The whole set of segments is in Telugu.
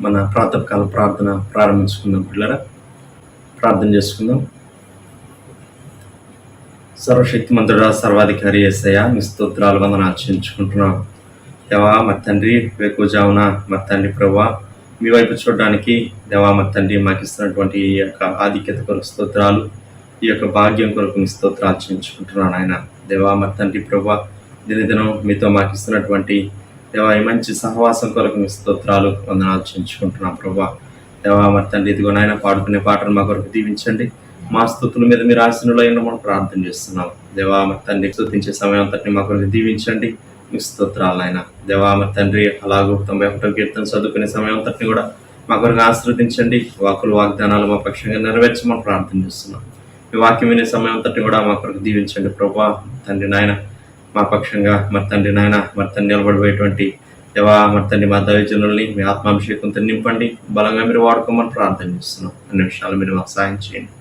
మన ప్రాతకాల ప్రార్థన ప్రారంభించుకుందాం పిల్లరా. ప్రార్థన చేసుకుందాం. సర్వశక్తిమంతుడా, సర్వాధికారి యేసయ్య, మీ స్తోత్రాలు వందనాలు చెల్లించుకుంటున్నాం. దేవా మరి తండ్రి, వేకువజామున మరి తండ్రి ప్రభువా మీ వైపు చూడడానికి దేవా మరి తండ్రి మాకు ఇస్తున్నటువంటి ఈ యొక్క ఆధిక్యత కొరకు స్తోత్రాలు, ఈ యొక్క భాగ్యం కొరకు మీ స్తోత్రాలు చెల్లించుకుంటున్నాను ఆయన. దేవా మరి తండ్రి ప్రభువా దినదినం మీతో మాకు ఇస్తున్నటువంటి దేవా ఈ మంచి సహవాసం కొరకు మీ స్తోత్రాలు వందనాలు చెల్లించుకుంటున్నాం ప్రభువా. దేవా మరి తండ్రి ఇదిగో నాయన పాడుకునే పాటలు మా కొరకు దీవించండి. మా స్తుతుల మీద మీరు ఆశీనులో మనం ప్రార్థన చేస్తున్నాం. దేవా మరి తండ్రి స్తుతించే సమయం అంతటిని మా కొరకు దీవించండి. మీ స్తోత్రాలు ఆయన. దేవా మరి తండ్రి అలాగూ 91వ కీర్తన చదువుకునే సమయం అంతటిని కూడా మా కొరకు ఆశీర్వదించండి. వాక్కులు వాగ్దానాలు మా పక్షంగా నెరవేర్చమని ప్రార్థన చేస్తున్నాం. మీ వాక్యం వినే సమయం అంతటిని కూడా మా కొరకు దీవించండి ప్రభువా. తండ్రి నాయన మా పక్షంగా మరి తండ్రి నాయన మరి తండ్రి నిలబడిపోయేటువంటి దేవా మరి తండ్రి మా దైవజనుల్ని మీ ఆత్మాభిషేకంతో నింపండి. బలంగా మీరు వాడుకోమని ప్రార్థన చేస్తున్నాం. అన్ని విషయాలు మీరు మాకు సాయం చేయండి.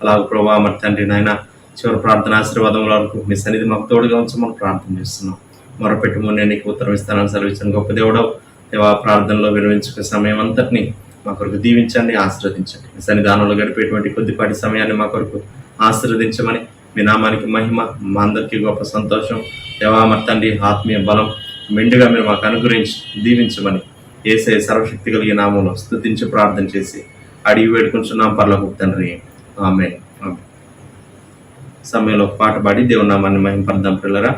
అలాగే ప్రభావ మరి తండ్రి నాయన చివరి ప్రార్థన ఆశీర్వాదం వరకు మీ సన్నిధి మాకు తోడుగా ఉంచమని ప్రార్థన చేస్తున్నాం. మొరపెట్టుమని నేను నీకు ఉత్తరం ఇస్తానని సెలవిచ్చిన గొప్ప దేవుడవు దేవా. ప్రార్థనలో విరమించుకునే సమయం అంతటిని మా కొరకు దీవించండి, ఆశీర్వదించండి. మీ సన్నిధానంలో గడిపేటువంటి కొద్దిపాటి సమయాన్ని మా కొరకు ఆశీర్వదించమని, మీ నామానికి మహిమ, మా అందరికీ గొప్ప సంతోషం దేవా మరి తండ్రి ఆత్మీయ బలం మెండుగా మీరు మాకు అనుగ్రహించి దీవించమని యేసయ్య సర్వశక్తి కలిగిన నామంలో స్తుతించి ప్రార్థన చేసి అడిగి వేడుకుంటున్నాం పరలోకపు తండ్రి. ఆమేన్. సమయంలో ఒక పాట పాడి దేవుని నామాన్ని మహిమపడదాం పిల్లరా.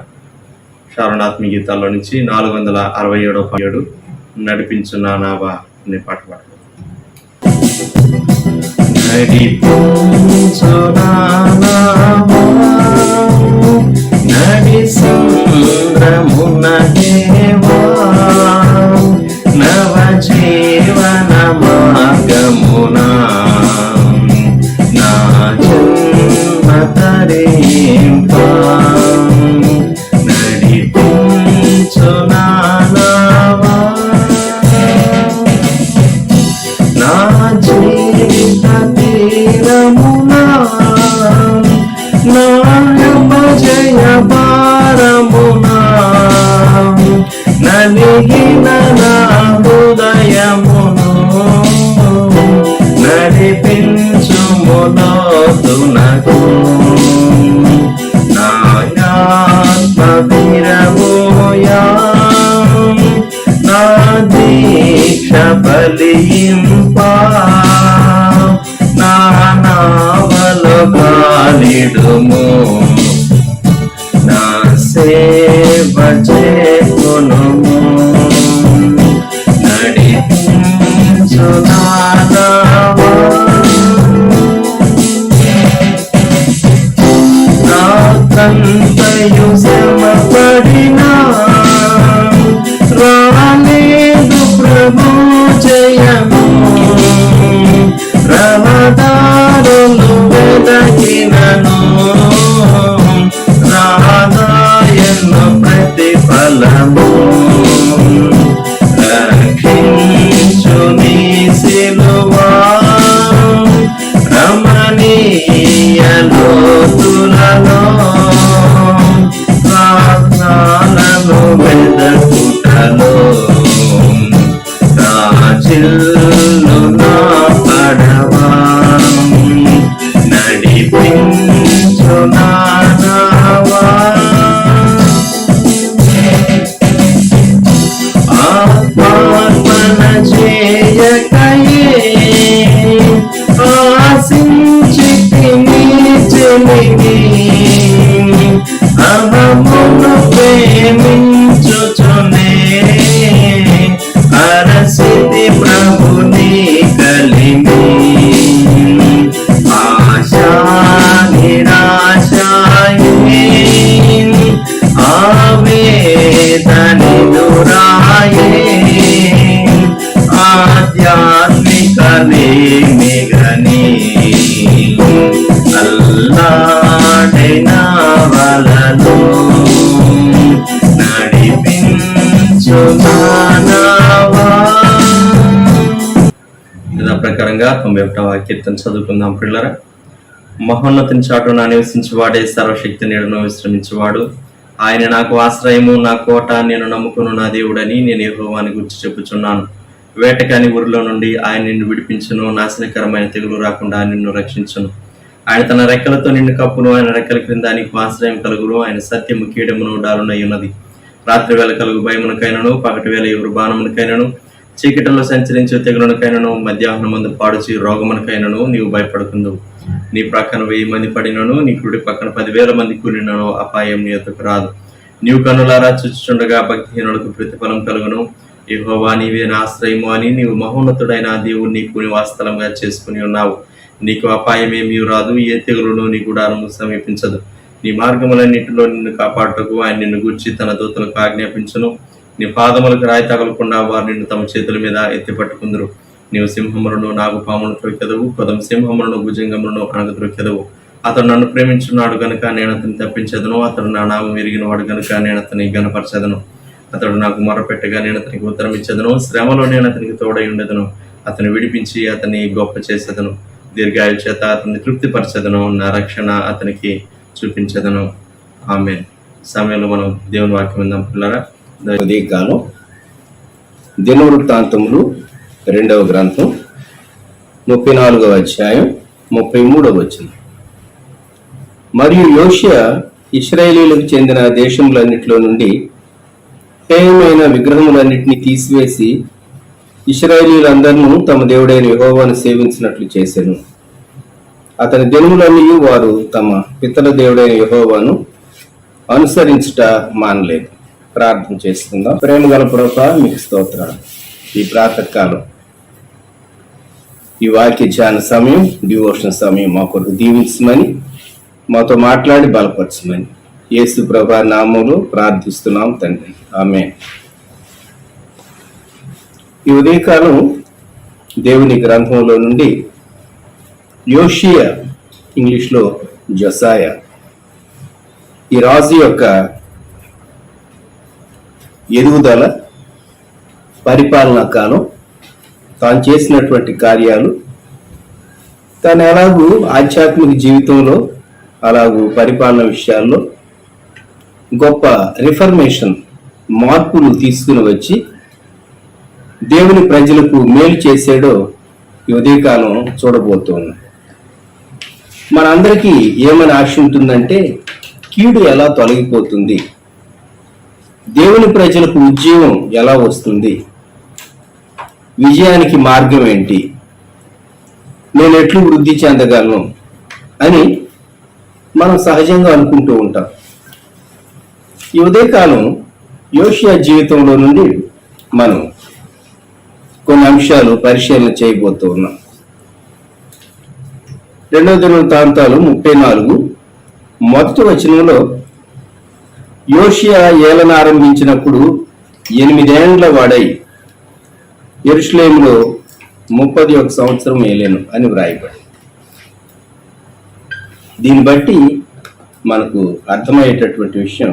శారణాత్మీయ గీతాల్లో నుంచి 467వ పాట నడిపించున్నా నావా అనే పాట పాడతాం. నడిసుంద్రమున దేవా నవజీవన మార్గమున నా జన్మ తరింప నడిపించునా నావా నా జీవిత తీరమునా నా జయ భారమునా నలిగిన నా హృదయమును నడిపించుము లోతునకు నా ఆత్మ విరమోయా నా దీక్ష బలింపా నా నావలో కాలిడుము నా సేవ చేకొనుము నడిపించు నా నావా నాకంతయు శ్రమపడినా రాలేదు ప్రభు జయము రహదారులు వెదకినను రాదాయను ప్రతిఫలము రక్షించు నీ సిలువా రమణీయ లోతులలో ప్రార్థనలను వెదకుటలో రాజిల్లు నా పడవా నడిపించు నా నావా ఆత్మార్పణ చేయకయే ఆశించితి నీ చెలిని అహమును ప్రేమించుచునే అరసిది ప్రభుని కలిమి ఆశా నిరాశాయే ఆవేదని దురాయే ఆధ్యాత్మిక లేమిగని అల్లాడిన వలలో నడిపించు నావా. ప్రకారంగా 91వ కీర్తన చదువుకుందాం పిల్లరా. మహోన్నతిని చాటున నివసించువాడే సర్వశక్తి నీడను విశ్రమించువాడు. ఆయన నాకు ఆశ్రయము, నా కోట, నేను నమ్ముకును నా దేవుడని నేను యెహోవాని గురించి చెప్పుచున్నాను. వేటకాని ఊరిలో నుండి ఆయన నిన్ను విడిపించును, నాశనకరమైన తెగులు రాకుండా నిన్ను రక్షించును. ఆయన తన రెక్కలతో నిన్ను కప్పును, ఆయన రెక్కల క్రింద నీకు ఆశ్రయం కలుగును. ఆయన సత్యము కీడమును డాలునై ఉన్నది. రాత్రి వేళ కలుగు భయమునకైనను, పగటి వేళ ఎవరు బాణమునకైనను, చీకటిలో సంచరించే తెగులనకైనను, మధ్యాహ్నం మందు పాడుచి రోగమునకైనను నీవు భయపడుకుందు. నీ ప్రక్కన 1000 మంది పడినను, నీ కుడి పక్కన 10,000 మంది కూలినను అపాయం నీ ఎదుకు రాదు. నీవు కన్నులారా చూచుచుండగా భక్తిహీనులకు ప్రతిఫలం కలుగును. యెహోవా నీవే నా ఆశ్రయము అని నీవు మహోన్నతుడైన దేవుడు నీకు నివాసస్థలంగా చేసుకుని ఉన్నావు. నీకు అపాయమేమీ రాదు, ఏ తెగులును నీ గుడారము సమీపించదు. నీ మార్గములన్నిటిలో నిన్ను కాపాడుటకు ఆయన నిన్ను గూర్చి తన దూతలకు ఆజ్ఞాపించును. నీ పాదములకు రాయి తగలకుండా వారు నిన్ను తమ చేతుల మీద ఎత్తిపట్టుకుందరు. నీవు సింహములను, నాగుపామును త్రొక్కెదవు, కొదం సింహములను, భుజంగములను అణగద్రొక్కెదవు. అతడు నన్ను ప్రేమించున్నాడు గనుక నేను అతన్ని తప్పించదను. అతడు నా నామం ఎరిగిన వాడు గనుక నేను అతన్ని గనపరచదను. అతడు నాకు మొరపెట్టగా నేను అతనికి ఉత్తరం ఇచ్చేదను. శ్రమలో నేను అతనికి తోడై ఉండేదను. అతను విడిపించి అతన్ని గొప్ప చేసేదను. దీర్ఘాయు చేత అతన్ని తృప్తిపరచదను. నా రక్షణ అతనికి చూపించదను. ఆమేన్. సమయంలో మనం దేవుని వాక్యం విందాం పిల్లరా. ఉదయకాలం దినవృత్తాంతములు 2వ గ్రంథం 34వ అధ్యాయం 33వ వచనం. మరియు యోషియా ఇశ్రాయేలీయులకు చెందిన దేశములన్నిటిలో నుండి హేయమైన విగ్రహములన్నిటినీ తీసివేసి ఇశ్రాయేలీయులందరినూ తమ దేవుడైన యెహోవాను సేవించినట్లు చేసెను. అతని దినములన్నీ వారు తమ పితల దేవుడైన యెహోవాను అనుసరించుట మానలేదు. ప్రార్థన చేసుకుందాం. ప్రేమగల ప్రభువా, మీకు స్తోత్రాలు. ఈ ప్రాతకాలం ఈ వాక్య ధ్యాన సమయం, డివోషన్ సమయం మా కొరకు దీవించమని, మాతో మాట్లాడి బలపరచమని యేసు ప్రభువా నామములో ప్రార్థిస్తున్నాం తండ్రి. ఆమేన్. ఈ ఉదయకాలం దేవుని గ్రంథంలో నుండి యోషియా, ఇంగ్లీష్లో జొసాయా, ఈ రాజు యొక్క ఎదుగుదల, పరిపాలనా కాలం, తాను చేసినటువంటి కార్యాలు, తాను ఎలాగూ ఆధ్యాత్మిక జీవితంలో అలాగూ పరిపాలన విషయాల్లో గొప్ప రిఫర్మేషన్, మార్పులు తీసుకుని వచ్చి దేవుని ప్రజలకు మేలు చేసాడో ఈ ఉదయకాలం చూడబోతున్నాం. మనందరికీ ఏమని ఆశ ఉంటుందంటే, కీడు ఎలా తొలగిపోతుంది, దేవుని ప్రజలకు ఉద్యోగం ఎలా వస్తుంది, విజయానికి మార్గం ఏంటి, నేను ఎట్లు వృద్ధి చెందగలను అని మనం సహజంగా అనుకుంటూ ఉంటాం. ఈ ఉదయకాలం యోషియా జీవితంలో నుండి మనం కొన్ని అంశాలు పరిశీలన చేయబోతూ ఉన్నాం. 2వ దినవృత్తాంతాలు 34 మొదటి వచనంలో యోషియా ఏలన ఆరంభించినప్పుడు 8 ఏండ్ల వాడై యెరూషలేములో 31 సంవత్సరం ఏలెను అని వ్రాయబడి. దీన్ని బట్టి మనకు అర్థమయ్యేటటువంటి విషయం,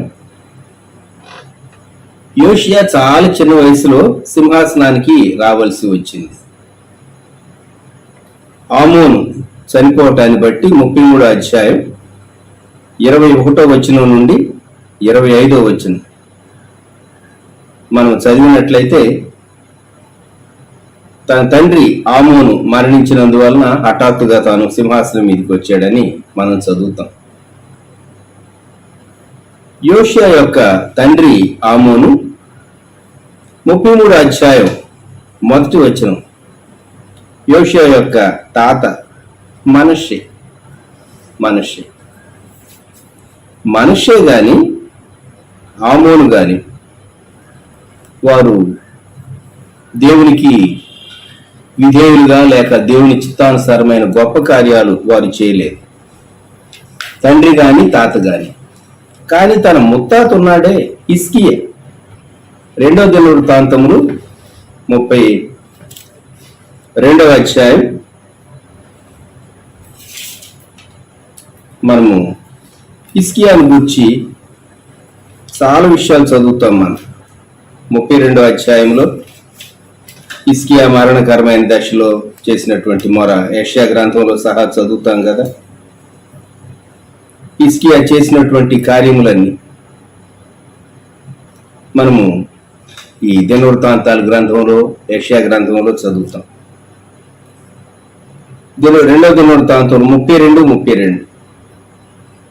యోషియా చాలా చిన్న వయసులో సింహాసనానికి రావాల్సి వచ్చింది. ఆమోను చనిపోవటాన్ని బట్టి 33వ అధ్యాయం 21వ వచనం నుండి 25వ వచనం మనం చదివినట్లయితే, తన తండ్రి ఆమోను మరణించినందువలన హఠాత్తుగా తాను సింహాసనం మీదకి వచ్చాడని మనం చదువుతాం. యోషియా యొక్క తండ్రి ఆమోను 33వ అధ్యాయం మొదటి వచనం, యోషియా యొక్క తాత మనష్షే గాని ఆమోను గాని వారు దేవునికి విధేయులుగా లేక దేవుని చిత్తానుసారమైన గొప్ప కార్యాలు వారు చేయలేదు, తండ్రి గాని తాత గాని. కానీ తన ముత్తాత ఉన్నాడే హిజ్కియా, 2వ దినవృత్తాంతములు 32వ అధ్యాయం మనము హిజ్కియాను గురించి చాలా విషయాలు చదువుతాం. మనం 32వ అధ్యాయంలో హిజ్కియా మరణకరమైన దశలో చేసినటువంటి మొర యెషయా గ్రంథంలో సహా చదువుతాం కదా. హిజ్కియా చేసినటువంటి కార్యములన్నీ మనము ఈ దినవృత్తాంతాల గ్రంథంలో, యెషయా గ్రంథంలో చదువుతాం. రెండవ దినవృత్తాంతం 32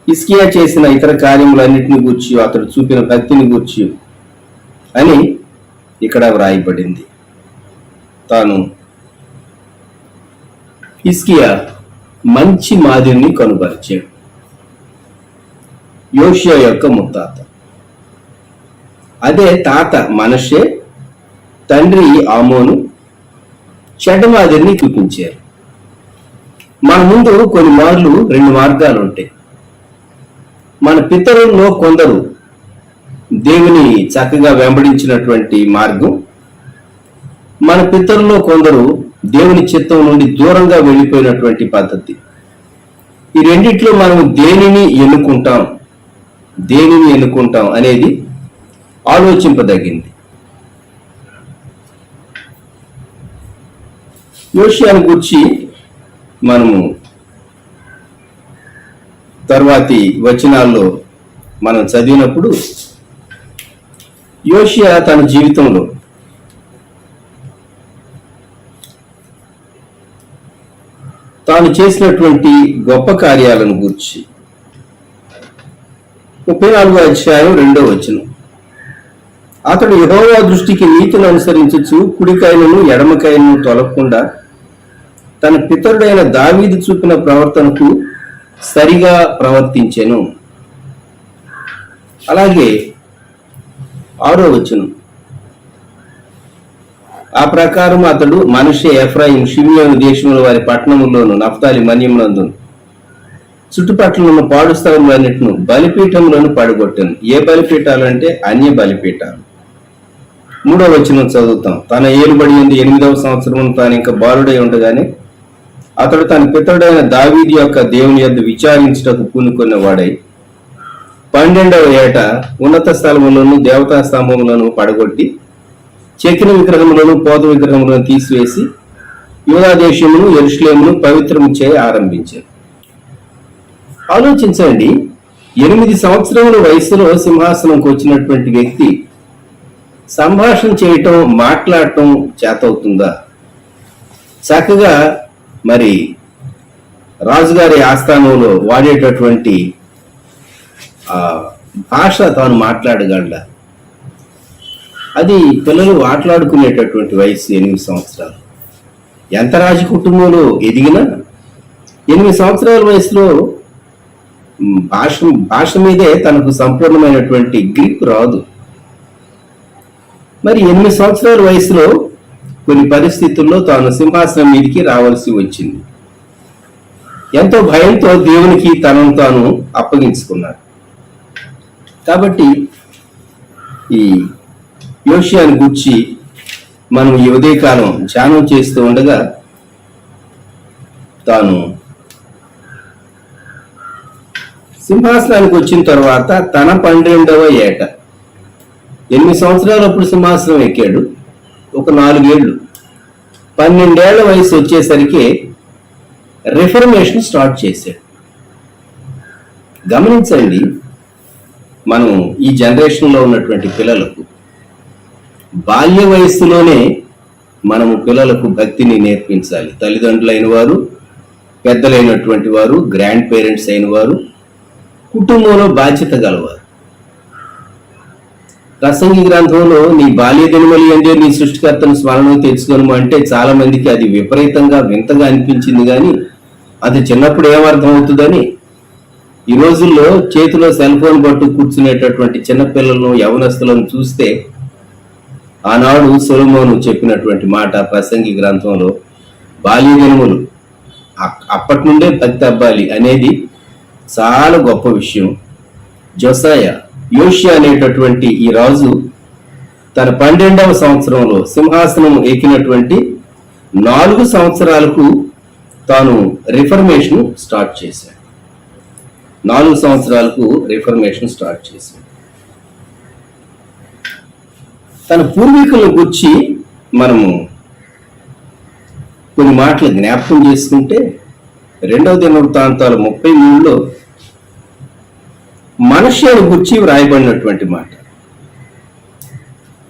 హిజ్కియా చేసిన ఇతర కార్యములన్నిటిని గూర్చి, అతడు చూపిన భక్తిని గూర్చి అని ఇక్కడ వ్రాయబడింది. తాను హిజ్కియా మంచి మాదిరిని కనుపరిచాడు. యోషియా యొక్క ముత్తాత, అదే తాత మనషే, తండ్రి ఆమోను చెడ్డ మాదిరిని చూపించారు. మన ముందు కొన్ని మార్లు 2 మార్గాలు ఉంటాయి. మన పితరుల్లో కొందరు దేవుని చక్కగా వెంబడించినటువంటి మార్గం, మన పితరుల్లో కొందరు దేవుని చిత్తం నుండి దూరంగా వెళ్ళిపోయినటువంటి పద్ధతి. ఈ రెండిట్లో మనం దేనిని ఎన్నుకుంటాం అనేది ఆలోచింపదగింది. యోషియాను గురించి మనము తర్వాతి వచనాల్లో మనం చదివినప్పుడు, యోషియా తన జీవితంలో తాను చేసినటువంటి గొప్ప కార్యాలను గూర్చి 34వ అధ్యాయం 2వ వచనం, అతడు యెహోవా దృష్టికి నీతిని అనుసరించుచు కుడికాయలను ఎడమకాయలను తొలగకుండా తన పితరుడైన దావీదు చూపిన ప్రవర్తనకు సరిగా ప్రవర్తించెను. అలాగే 6వ వచనం, ఆ ప్రకారం అతడు మనషే, ఎఫ్రాయిం, షిమియోను దేశముల వారి పట్టణముల్లోను, నఫ్తాలి మన్యమునందును చుట్టుపక్కల ఉన్న పాడు స్థలములన్నిటిను బలిపీఠములను పడగొట్టాను. ఏ బలిపీఠాలు అంటే అన్య బలిపీఠాలు. 3వ వచనం చదువుతాం. తన ఏలుబడి 8వ సంవత్సరం తాను ఇంకా బాలుడై ఉండగానే అతడు తన పితరుడైన దావీదు యొక్క దేవుని యొద్ద విచారించుటకు పూనుకున్న వాడై 12వ ఏట ఉన్నత స్థలములను దేవతా స్తంభములను పడగొట్టి చెక్కిన విగ్రహములను, పోత విగ్రహములను తీసివేసి యూదా దేశమును, యెరూషలేమును పవిత్రము చేయ ఆరంభించారు. ఆలోచించండి, 8 సంవత్సరముల వయసులో సింహాసనంకి వచ్చినటువంటి వ్యక్తి సంభాషణ చేయటం, మాట్లాడటం చేతవుతుందా? చక్కగా మరి రాజుగారి ఆస్థానంలో వాడేటటువంటి భాష తాను మాట్లాడగలడా? అది పిల్లలు మాట్లాడుకునేటటువంటి వయసు 8 సంవత్సరాలు. ఎంత రాజ కుటుంబంలో ఎదిగినా 8 సంవత్సరాల వయసులో భాష మీదే తనకు సంపూర్ణమైనటువంటి గ్రిప్ రాదు. మరి 8 సంవత్సరాల వయసులో కొన్ని పరిస్థితుల్లో తాను సింహాసనం మీదకి రావాల్సి వచ్చింది. ఎంతో భయంతో దేవునికి తనను తాను అప్పగించుకున్నాడు. కాబట్టి ఈ యోషియాను గూర్చి మనం ఈ ఉదయకాలం ధ్యానం చేస్తూ ఉండగా, తాను సింహాసనానికి వచ్చిన తర్వాత తన 12వ ఏట, 8 సంవత్సరాలు అప్పుడు సింహాసనం ఎక్కాడు. ఒక 4 ఏళ్ళు, 12 ఏళ్ల వయసు వచ్చేసరికి రిఫర్మేషన్ స్టార్ట్ చేశాడు. గమనించండి, మనం ఈ జనరేషన్లో ఉన్నటువంటి పిల్లలకు బాల్య వయస్సులోనే మనము పిల్లలకు భక్తిని నేర్పించాలి. తల్లిదండ్రులైన వారు, పెద్దలైనటువంటి వారు, గ్రాండ్ పేరెంట్స్ అయిన వారు, కుటుంబంలో బాధ్యత గలవారు. ప్రసంగి గ్రంథంలో నీ బాల్య దినములు ఎందే నీ సృష్టికర్తను స్మరణం తెచ్చుకోను అంటే చాలా మందికి అది విపరీతంగా వింతగా అనిపించింది. కానీ అది చిన్నప్పుడు ఏమర్థం అవుతుందని, ఈ రోజుల్లో చేతిలో సెల్ ఫోన్ పట్టు కూర్చునేటటువంటి చిన్నపిల్లలను, యవనస్తులను చూస్తే ఆనాడు సొలొమోను చెప్పినటువంటి మాట ప్రసంగి గ్రంథంలో, బాల్య దినములు అప్పటి నుండే భక్తి అవ్వాలి అనేది చాలా గొప్ప విషయం. జోసాయా, యోషియా అనేటటువంటి ఈ రాజు తన 12వ సంవత్సరంలో సింహాసనం ఎక్కినటువంటి 4 సంవత్సరాలకు తాను రిఫర్మేషన్ స్టార్ట్ చేశాడు. 4 సంవత్సరాలకు రిఫర్మేషన్ స్టార్ట్ చేశాడు. తన పూర్వీకుల గురించి మనము కొన్ని మాటలు జ్ఞాపకం చేసుకుంటే, 2వ దినవృత్తాంతాలు 33లో మనష్యాను గురించి వ్రాయబడినటువంటి మాట.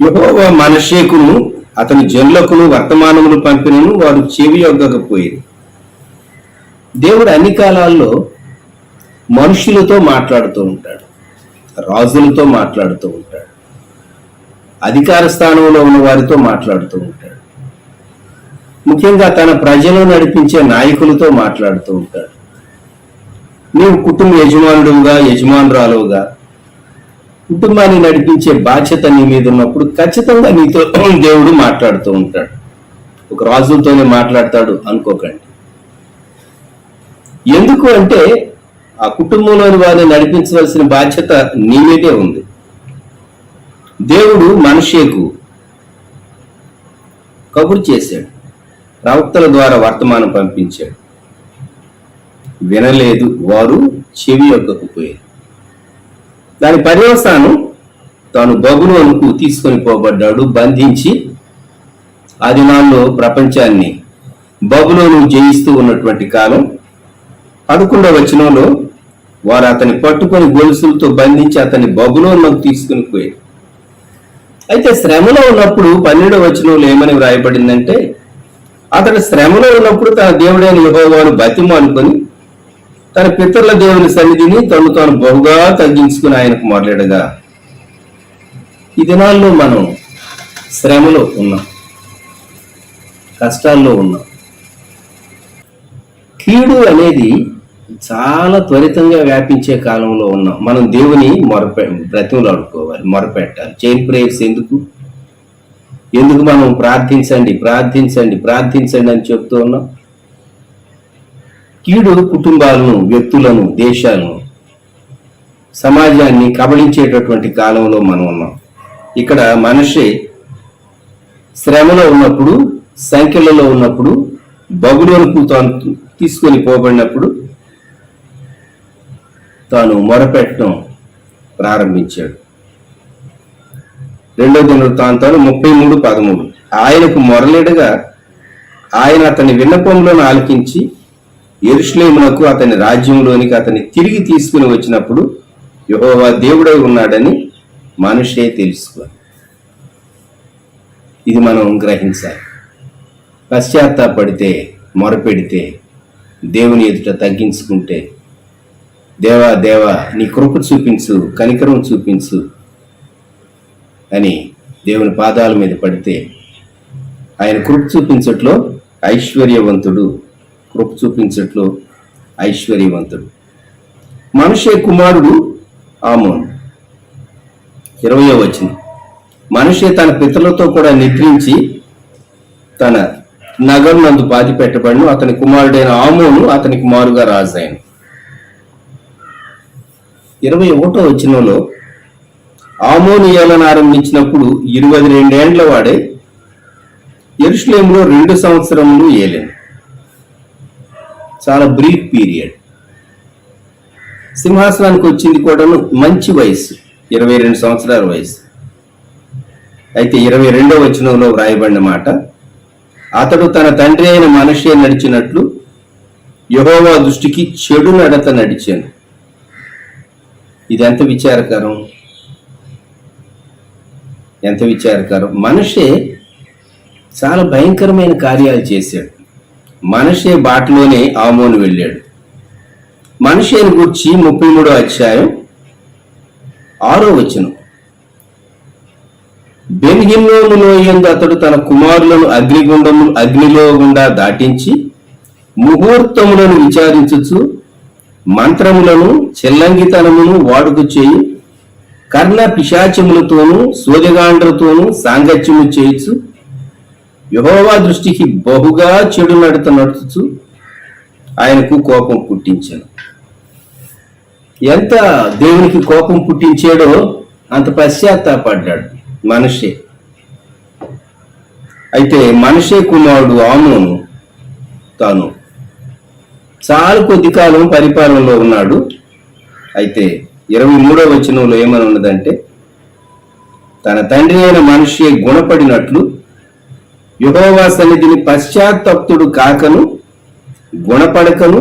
యెహోవా మనష్షేకును అతని జనులకును వర్తమానములు పంపినను వారు చెవి యొగ్గకపోయేది. దేవుడు అన్ని కాలాల్లో మనుషులతో మాట్లాడుతూ ఉంటాడు, రాజులతో మాట్లాడుతూ ఉంటాడు, అధికార స్థానంలో ఉన్న వారితో మాట్లాడుతూ ఉంటాడు, ముఖ్యంగా తన ప్రజలను నడిపించే నాయకులతో మాట్లాడుతూ ఉంటాడు. నీవు కుటుంబ యజమానుడుగా యజమానురాలుగా కుటుంబాన్ని నడిపించే బాధ్యత నీ మీద ఉన్నప్పుడు ఖచ్చితంగా నీతో దేవుడు మాట్లాడుతూ ఉంటాడు. ఒక రాజులతోనే మాట్లాడతాడు అనుకోకండి. ఎందుకు అంటే ఆ కుటుంబంలోని వారిని నడిపించవలసిన బాధ్యత నీ మీదే ఉంది. దేవుడు మనష్షేకు కబురు చేశాడు, ప్రవక్తల ద్వారా వర్తమానం పంపించాడు. వినలేదు, వారు చెవి యొక్కకపోయారు. దాని పర్యవసానం తాను బబులోనుకు తీసుకొని పోబడ్డాడు, బంధించి ఆ దినాల్లో ప్రపంచాన్ని బబులోను జయిస్తూ ఉన్నటువంటి కాలం. 11వ వచనంలో వారు అతన్ని పట్టుకొని గొలుసులతో బంధించి అతన్ని బబులోనుకు తీసుకుని పోయారు. అయితే శ్రమలో ఉన్నప్పుడు 12వ వచనంలో ఏమని వ్రాయబడిందంటే, అతడు శ్రమలో ఉన్నప్పుడు తన దేవుడైన యెహోవాను బతిమాలుకొని తన పితరుల దేవుని సన్నిధిని తను తాను బహుగా తగ్గించుకుని ఆయనకు మొదలెడగా. ఈ దినాల్లో మనం శ్రమలో ఉన్నాం, కష్టాల్లో ఉన్నాం. కీడు అనేది చాలా త్వరితంగా వ్యాపించే కాలంలో ఉన్నాం. మనం దేవుని బ్రతిమలాడుకోవాలి, మొరపెట్టాలి. చైన్ ప్రేయర్స్ ఎందుకు మనం ప్రార్థించండి ప్రార్థించండి ప్రార్థించండి అని చెప్తూ ఉన్నాం? కీడు కుటుంబాలను, వ్యక్తులను, దేశాలను, సమాజాన్ని కబళించేటటువంటి కాలంలో మనం ఉన్నాం. ఇక్కడ మనిషి శ్రమలో ఉన్నప్పుడు, సంఖ్యలలో ఉన్నప్పుడు, బబులోనుకు తాను తీసుకొని పోబడినప్పుడు తాను మొరపెట్టడం ప్రారంభించాడు. 2వ దినవృత్తాంతాలు 33:13. ఆయనకు మొరలిడగా ఆయన అతని విన్నపంలోను ఆలకించి యెరూషలేమునకు అతని రాజ్యంలోనికి అతన్ని తిరిగి తీసుకుని వచ్చినప్పుడు యెహోవా దేవుడై ఉన్నాడని మనిషే తెలుసుకో. ఇది మనం గ్రహించాలి. పశ్చాత్తాపడితే, మొరపెడితే, దేవుని ఎదుట తగ్గించుకుంటే, దేవా దేవా నీ కృప చూపించు, కనికరం చూపించు అని దేవుని పాదాల మీద పడితే ఆయన కృప చూపించట్లో ఐశ్వర్యవంతుడు, కృప చూపించట్లో ఐశ్వర్యవంతుడు. మనిషే కుమారుడు ఆమోను. 20వ వచనం, మనిషే తన పితరులతో కూడా నిద్రించి తన నగరం నందు పాతి పెట్టబడిను. అతని కుమారుడైన ఆమోను అతనికి మారుగా రాజైన. 21వ వచనంలో ఆమోను ఏలను ఆరంభించినప్పుడు 22 ఏండ్ల వాడే యెరూషలేములో 2 సంవత్సరములు ఏలాను. చాలా బ్రీఫ్ పీరియడ్. సింహాసనానికి వచ్చింది కూడాను మంచి వయసు, 22 సంవత్సరాల వయసు. అయితే 22వ వచనంలో వ్రాయబడిన మాట, అతడు తన తండ్రి అయిన మనష్షే నడిచినట్లు యెహోవా దృష్టికి చెడు నడత నడిచాను. ఇది ఎంత విచారకరం, ఎంత విచారకరం. మనష్షే చాలా భయంకరమైన కార్యాలు చేశాడు. మనష్షే బాటలోనే ఆమోను వెళ్ళాడు. మనష్షేను గూర్చి 33వ అధ్యాయం 6వ వచనం, బెన్హిన్నోము లోయందు అతడు తన కుమారులను అగ్నిలో గుండా దాటించి ముహూర్తములను విచారించుచు మంత్రములను చెల్లంగితనమును వాడుకు చేయి కర్ణ పిశాచములతోనూ సోదగాండ్రతోనూ సాంగత్యము చేయుచు యెహోవా దృష్టికి బహుగా చెడు నడత నడుచుచు ఆయనకు కోపం పుట్టించాను. ఎంత దేవునికి కోపం పుట్టించాడో అంత పశ్చాత్తాపడ్డాడు మనష్షే. అయితే మనష్షే కుమారుడు ఆమోను తాను చాలా కొద్ది కాలం పరిపాలనలో ఉన్నాడు. అయితే 23వ వచనంలో ఏమని ఉన్నదంటే, తన తండ్రి అయిన మనష్షే గుణపడినట్లు యెహోవా సన్నిధిని పశ్చాత్తప్తుడు కాకను గుణపడకను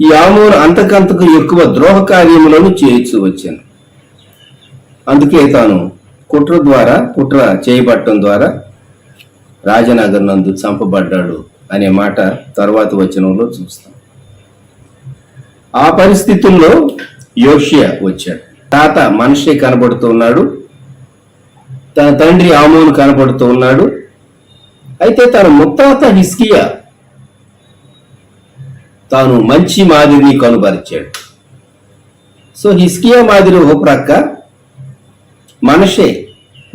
ఈ ఆమోను అంతకంతకు ఎక్కువ ద్రోహ కార్యములను చేయించు వచ్చాను. అందుకే తాను కుట్ర చేయబట్టడం ద్వారా రాజనగర్ నందు చంపబడ్డాడు అనే మాట తర్వాత వచనంలో చూస్తాం. ఆ పరిస్థితుల్లో యోషియా వచ్చాడు. తాత మనషే కనబడుతూ ఉన్నాడు, తన తండ్రి ఆమోను కనబడుతూ ఉన్నాడు. అయితే తన ముత్తాత హిజ్కియా తాను మంచి మాదిరిని కనుబరిచాడు. సో హిజ్కియా మాదిరి ఒక ప్రక్క, మనషే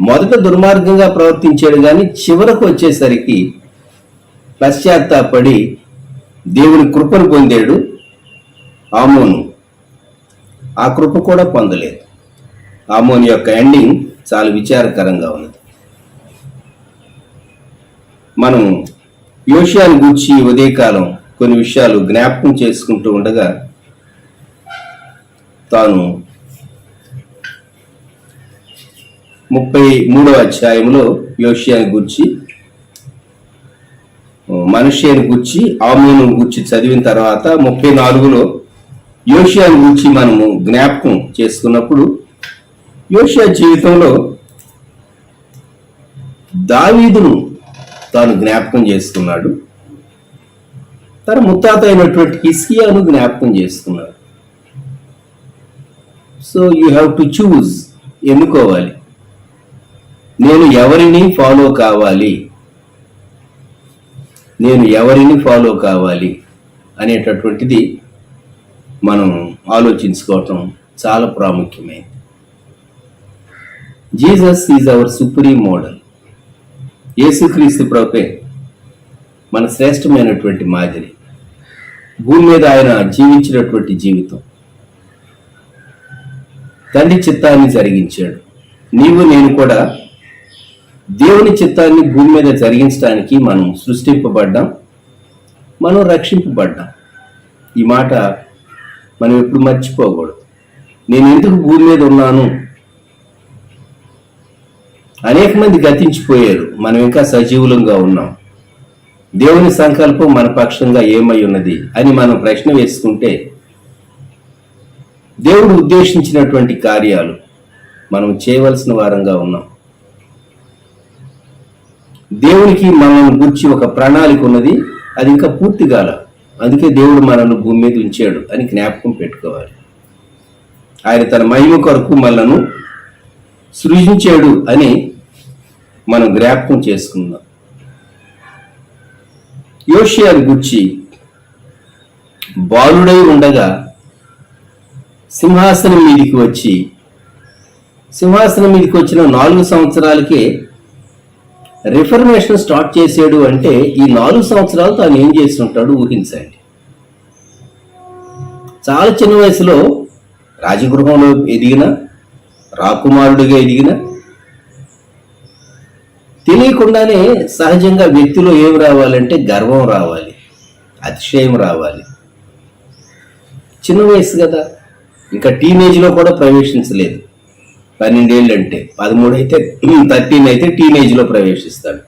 మొదట దుర్మార్గంగా ప్రవర్తించాడు, కానీ చివరకు వచ్చేసరికి పశ్చాత్తాపడి దేవుని కృపను పొందాడు. ఆమోను ఆ కృప కూడా పొందలేదు. ఆమోను యొక్క ఎండింగ్ చాలా విచారకరంగా ఉన్నది. మనం యోషియాను గూర్చి ఉదయకాలం కొన్ని విషయాలు జ్ఞాపకం చేసుకుంటూ ఉండగా, తాను 33వ అధ్యాయంలో యోషియాను గూర్చి, మనషేను గూర్చి, ఆమోను గూర్చి చదివిన తర్వాత 34లో యోషియాను గూర్చి మనము జ్ఞాపకం చేసుకున్నప్పుడు, యోషియా జీవితంలో దావీదును తాను జ్ఞాపకం చేసుకున్నాడు. తన ముత్తాత అయినటువంటి హిజ్కియాను జ్ఞాపకం చేసుకున్నాడు. So you have to choose, ఎన్నుకోవాలి. నేను ఎవరిని ఫాలో కావాలి అనేటటువంటిది మనం ఆలోచించుకోవటం చాలా ప్రాముఖ్యమైనది. Jesus is our supreme model. యేసుక్రీస్తు ప్రభువే మన శ్రేష్టమైనటువంటి మాదిరి. భూమి మీద ఆయన జీవించినటువంటి జీవితం, తండ్రి చిత్తాన్ని జరిగించాడు. నీవు నేను కూడా దేవుని చిత్తాన్ని భూమి మీద జరిగించడానికి మనం సృష్టింపబడ్డాం, మనం రక్షింపబడ్డాం. ఈ మాట మనం ఎప్పుడు మర్చిపోకూడదు. నేను ఎందుకు భూమి మీద ఉన్నాను? అనేక మంది గతించిపోయారు, మనం ఇంకా సజీవులంగా ఉన్నాం. దేవుని సంకల్పం మన పక్షంగా ఏమై ఉన్నది అని మనం ప్రశ్న వేసుకుంటే, దేవుడు ఉద్దేశించినటువంటి కార్యాలు మనం చేయవలసిన వారంగా ఉన్నాం. దేవునికి మనల్ని గురించి ఒక ప్రణాళిక ఉన్నది, అది ఇంకా పూర్తి కాల. అందుకే దేవుడు మనల్ని భూమి మీద ఉంచాడు అని జ్ఞాపకం పెట్టుకోవాలి. ఆయన తన మహిమ కొరకు మనలను సృజించాడు అని మనం జ్ఞాపకం చేసుకుందాం. యోషియాను గురించి బాలుడై ఉండగా సింహాసనం మీదకి వచ్చిన 4 సంవత్సరాలకే రిఫర్మేషన్ స్టార్ట్ చేసాడు. అంటే ఈ 4 సంవత్సరాలు తాను ఏం చేసి ఉంటాడు ఊహించండి. చాలా చిన్న వయసులో రాజగృహంలో ఎదిగిన, రాకుమారుడిగా ఎదిగిన, తెలియకుండానే సహజంగా వ్యక్తిలో ఏం రావాలంటే గర్వం రావాలి, అతిశయం రావాలి. చిన్న వయసు కదా, ఇంకా టీనేజ్లో కూడా ప్రవేశించలేదు. 12 ఏళ్ళు అంటే 13 అయితే 13 అయితే టీనేజ్లో ప్రవేశిస్తాడు.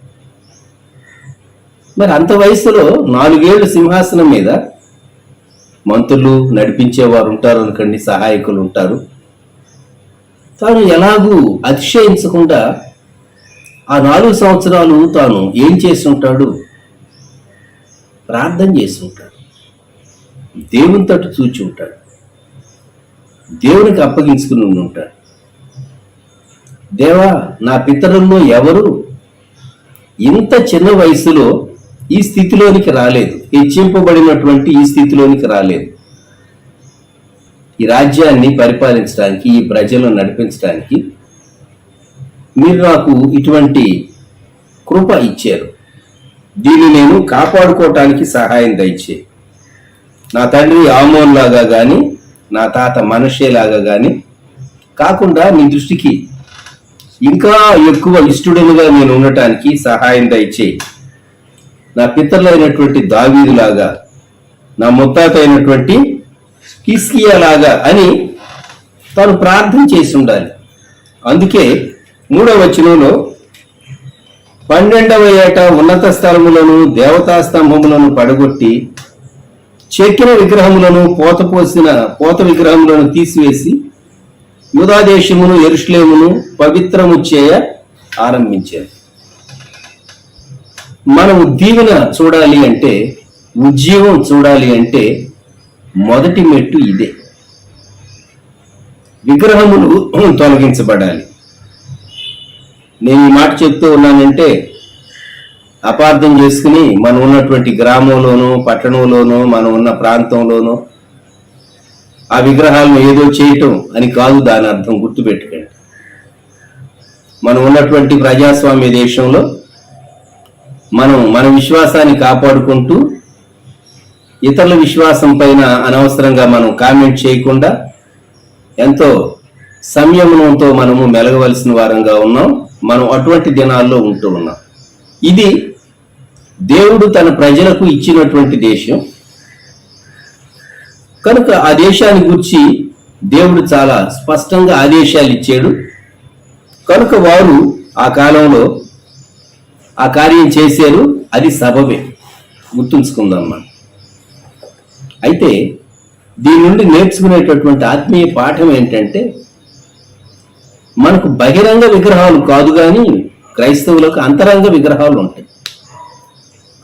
మరి అంత వయసులో 4 ఏళ్ళు సింహాసనం మీద మంత్రులు నడిపించేవారు ఉంటారు అనుకోండి, సహాయకులు ఉంటారు. తాను ఎలాగూ అతిశయించకుండా ఆ 4 సంవత్సరాలు తాను ఏం చేసి ఉంటాడు? ప్రార్థన చేసి ఉంటాడు, దేవుని తట్టు చూచి ఉంటాడు, దేవునికి అప్పగించుకుని ఉంటాడు. దేవా, నా పితరుల్లో ఎవరు ఇంత చిన్న వయసులో ఈ స్థితిలోనికి రాలేదు, హెచ్చింపబడినటువంటి ఈ స్థితిలోనికి రాలేదు. ఈ రాజ్యాన్ని పరిపాలించడానికి, ఈ ప్రజలను నడిపించడానికి మీరు నాకు ఇటువంటి కృప ఇచ్చారు. దీన్ని నేను కాపాడుకోవటానికి సహాయం దయచే. నా తండ్రి ఆమోన్ లాగా కానీ, నా తాత మనషే లాగా కానీ కాకుండా నీ దృష్టికి ఇంకా ఎక్కువ ఇష్టడుగా నేను ఉండటానికి సహాయం దయచేయి. నా పితరులైనటువంటి దావీదులాగా, నా ముత్తాత అయినటువంటి హిజ్కియా లాగా అని తాను ప్రార్థన చేసి ఉండాలి. అందుకే 3వ వచనంలో 12వ ఏట ఉన్నత స్థలములను, దేవతా స్తంభములను పడగొట్టి చెక్కిన విగ్రహములను, పోత విగ్రహములను తీసివేసి యూదా దేశమును యెరూషలేమును పవిత్రము చేయ ఆరంభించారు. మనం దీవెన చూడాలి అంటే, ఉజ్జీవం చూడాలి అంటే మొదటి మెట్టు ఇదే. విగ్రహములు తొలగించబడాలి. నేను ఈ మాట చెప్తూ ఉన్నానంటే అపార్థం చేసుకుని మనం ఉన్నటువంటి గ్రామంలోనో పట్టణంలోనో మనం ఉన్న ప్రాంతంలోనో ఆ విగ్రహాలను ఏదో చేయటం అని కాదు దాని అర్థం. గుర్తుపెట్టుకోండి, మనం ఉన్నటువంటి ప్రజాస్వామ్య దేశంలో మనం మన విశ్వాసాన్ని కాపాడుకుంటూ ఇతరుల విశ్వాసం పైన అనవసరంగా మనం కామెంట్ చేయకుండా ఎంతో సంయమనంతో మనము మెలగవలసిన వారంగా ఉన్నాం. మనం అటువంటి దినాల్లో ఉంటూ ఉన్నాం. ఇది దేవుడు తన ప్రజలకు ఇచ్చినటువంటి దేశం కనుక ఆ దేశాన్ని గురించి దేవుడు చాలా స్పష్టంగా ఆదేశాలు ఇచ్చాడు. కనుక వారు ఆ కాలంలో ఆ కార్యం చేశారు. అది సబబే, గుర్తుంచుకుందాం మనం. అయితే దీని నుండి నేర్చుకునేటటువంటి ఆత్మీయ పాఠం ఏంటంటే, మనకు బహిరంగ విగ్రహాలు కాదు కానీ క్రైస్తవులకు అంతరంగ విగ్రహాలు ఉంటాయి.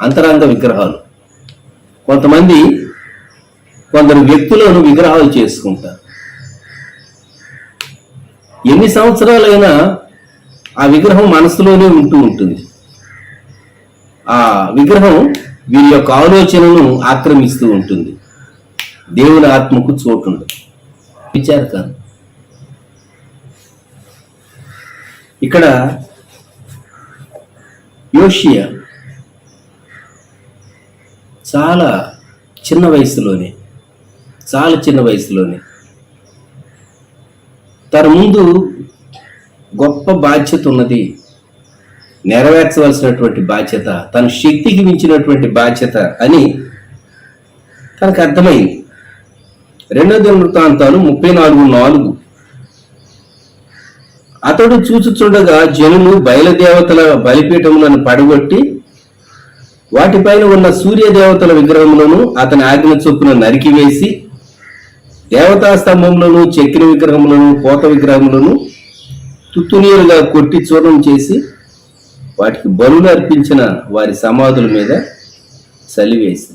అంతరంగ విగ్రహాలు కొందరు వ్యక్తులను విగ్రహాలు చేసుకుంటారు. ఎన్ని సంవత్సరాలైనా ఆ విగ్రహం మనసులోనే ఉంటూ ఉంటుంది. ఆ విగ్రహం వీరి యొక్క ఆలోచనను ఆక్రమిస్తూ ఉంటుంది. దేవుని ఆత్మకు చోటు ఉండదు. విచారు కాదు. ఇక్కడ యోషియా చాలా చిన్న వయసులోనే తన ముందు గొప్ప బాధ్యత ఉన్నది, నెరవేర్చవలసినటువంటి బాధ్యత, తన శక్తికి మించినటువంటి బాధ్యత అని తనకు అర్థమైంది. 2 దినవృత్తాంతాలు 34:4. అతడు చూచుచుండగా జనులు బయలుదేవతల బలిపీఠములను పడగొట్టి వాటిపైన ఉన్న సూర్యదేవతల విగ్రహములను అతని ఆజ్ఞ చొప్పున నరికివేసి దేవతా స్తంభములను, చెక్కిన విగ్రహములను, పోత విగ్రహములను తుత్తునీరుగా కొట్టి చూర్ణం చేసి వాటికి బలులు అర్పించిన వారి సమాధుల మీద చలివేసి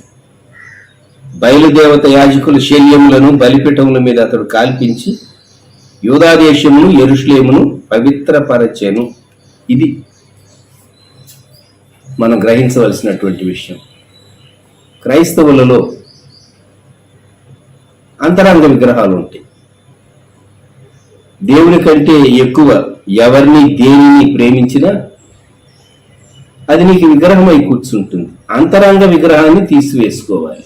బయలుదేవత యాజకుల శల్యములను బలిపీఠముల మీద అతడు కాల్పించి యూదా దేశమును యెరూషలేమును పవిత్రపరచెను. ఇది మనం గ్రహించవలసినటువంటి విషయం. క్రైస్తవులలో అంతరంగ విగ్రహాలు ఉంటాయి. దేవుని కంటే ఎక్కువ ఎవరిని దేనిని ప్రేమించినా అది నీకు విగ్రహమై కూర్చుంటుంది. అంతరంగ విగ్రహాన్ని తీసివేసుకోవాలి.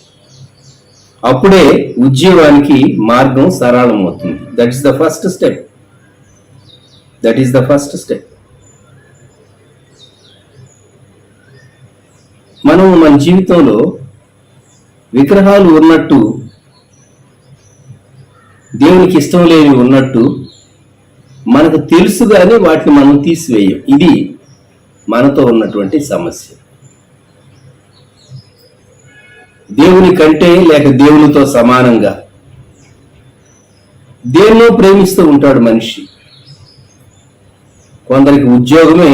అప్పుడే ఉద్యోగానికి మార్గం సరళమవుతుంది. That is the first step. మనం మన జీవితంలో విగ్రహాలు ఉన్నట్టు, దేవునికి ఇష్టం లేని ఉన్నట్టు మనకు తెలుసు కానీ వాటిని మనం తీసివేయం. ఇది మనతో ఉన్నటువంటి సమస్య. దేవుని కంటే లేక దేవునితో సమానంగా దేవుని ప్రేమిస్తూ ఉంటాడు మనిషి. కొందరికి ఉద్యోగమే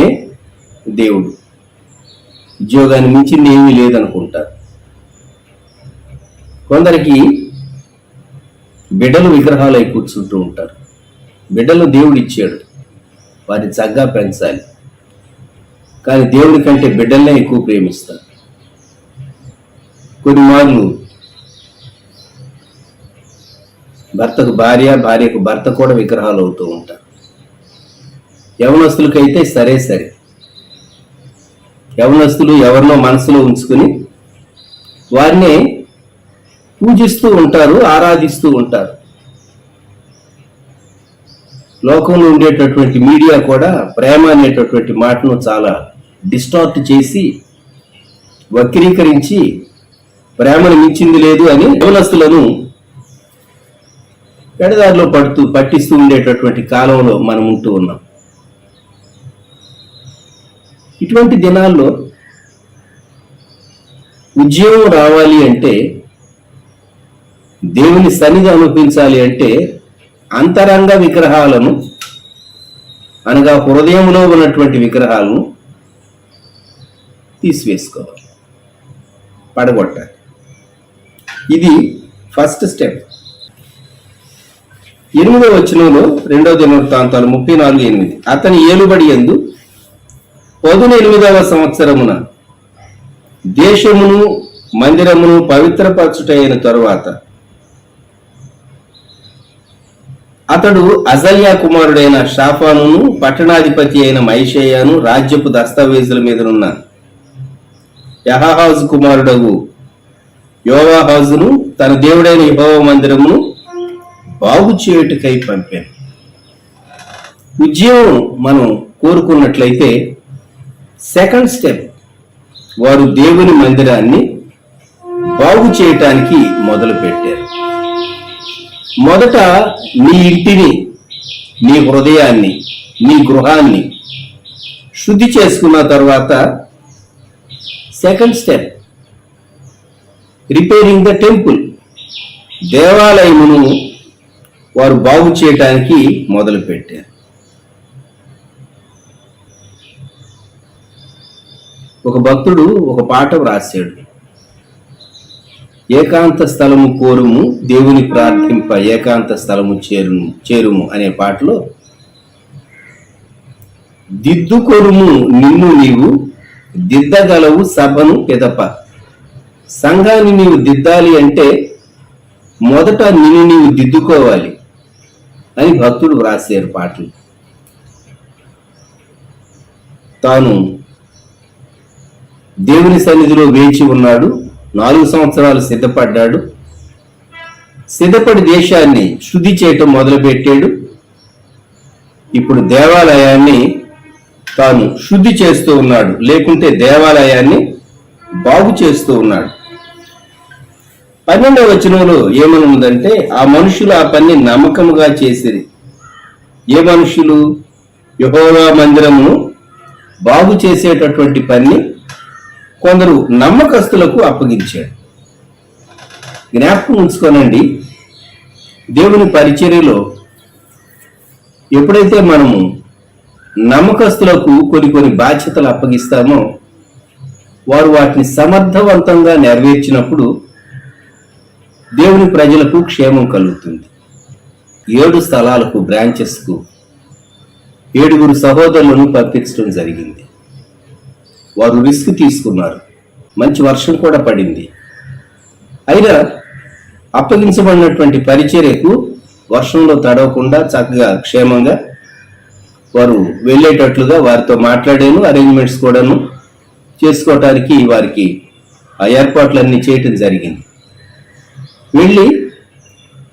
దేవుడు, ఉద్యోగాన్ని మించింది ఏమీ లేదనుకుంటారు. కొందరికి బిడ్డలు విగ్రహాలు అయి కూర్చుంటూ ఉంటారు. బిడ్డలు దేవుడు ఇచ్చాడు, వారిని చక్కగా పెంచాలి. కానీ దేవుడి కంటే బిడ్డలనే ఎక్కువ ప్రేమిస్తారు. కొన్ని మార్లు భర్తకు భార్య, భార్యకు భర్త కూడా విగ్రహాలు అవుతూ ఉంటారు. యవనస్తులకైతే సరే, యవనస్తులు ఎవరినో మనసులో ఉంచుకుని వారిని పూజిస్తూ ఉంటారు, ఆరాధిస్తూ ఉంటారు. లోకంలో ఉండేటటువంటి మీడియా కూడా ప్రేమ అనేటటువంటి మాటను చాలా డిస్టార్ట్ చేసి వక్రీకరించి ప్రేమను మించింది లేదు అని యవనస్తులను ఎడదారిలో పట్టిస్తూ ఉండేటటువంటి కాలంలో మనం ఉంటూ ఉన్నాం. ఇటువంటి దినాల్లో ఉద్యోగం రావాలి అంటే, దేవుని సన్నిధి అనుభవించాలి అంటే అంతరంగ విగ్రహాలను అనగా హృదయంలో ఉన్నటువంటి విగ్రహాలను తీసివేసుకోవాలి, పడగొట్టాలి. ఇది ఫస్ట్ స్టెప్. 8వ వచనంలో 2వ దినవృత్తాంతాలు 34:8 అతని ఏలుబడి యందు 18వ సంవత్సరమున దేశమును మందిరమును పవిత్రపరచుటైన తరువాత అతడు అజల్యా కుమారుడైన షాఫానును పట్టణాధిపతి అయిన మైషేయాను రాజ్యపు దస్తావేజుల మీదనున్న యహాహాజు కుమారుడగు యోవాహాజును తన దేవుడైన యెహోవా మందిరమును బాగు చేయుటకై పంపాను. ఉద్యమం మనం కోరుకున్నట్లయితే సెకండ్ స్టెప్, వారు దేవుని మందిరాన్ని బాగు చేయటానికి మొదలు పెట్టారు. మొదట నీ ఇంటిని, నీ హృదయాన్ని, నీ గృహాన్ని శుద్ధి చేసుకున్న తర్వాత second step, repairing the temple, దేవాలయమును వారు బాగు చేయటానికి మొదలు పెట్టారు. ఒక భక్తుడు ఒక పాట వ్రాసాడు, ఏకాంత స్థలము కోరుము దేవుని ప్రార్థింప ఏకాంత స్థలము చేరుము అనే పాటలో దిద్దుకొరుము నిన్ను నీవు దిద్దగలవు సభను పెదప. సంఘాన్ని నీవు దిద్దాలి అంటే మొదట నిన్ను నీవు దిద్దుకోవాలి అని భక్తుడు వ్రాసారు పాటలు. తాను దేవుని సన్నిధిలో వేచి ఉన్నాడు, 4 సంవత్సరాలు సిద్ధపడ్డాడు. సిద్ధపడి దేశాన్ని శుద్ధి చేయటం మొదలుపెట్టాడు. ఇప్పుడు దేవాలయాన్ని తాను శుద్ధి చేస్తూ ఉన్నాడు, లేకుంటే దేవాలయాన్ని బాగు చేస్తూ ఉన్నాడు. 12వ వచనంలో ఏమనుందంటే ఆ మనుషులు ఆ పని నమ్మకముగా చేసిరి. ఏ మనుషులు? యెహోవా మందిరమును బాగు చేసేటటువంటి పని కొందరు నమ్మకస్తులకు అప్పగించాడు. జ్ఞాపకం ఉంచుకోనండి, దేవుని పరిచర్యలో ఎప్పుడైతే మనము నమ్మకస్తులకు కొన్ని బాధ్యతలు అప్పగిస్తామో వారు వాటిని సమర్థవంతంగా నెరవేర్చినప్పుడు దేవుని ప్రజలకు క్షేమం కలుగుతుంది. 7 స్థలాలకు బ్రాంచెస్కు 7 సహోదరులను పంపించడం జరిగింది. వారు రిస్క్ తీసుకున్నారు, మంచి వర్షం కూడా పడింది. అయినా అప్పగించబడినటువంటి పరిచర్యకు వర్షంలో తడవకుండా చక్కగా క్షేమంగా వారు వెళ్ళేటట్లుగా వారితో మాట్లాడాను. అరేంజ్మెంట్స్ కూడాను చేసుకోవటానికి వారికి ఆ ఏర్పాట్లన్నీ చేయటం జరిగింది. వెళ్ళి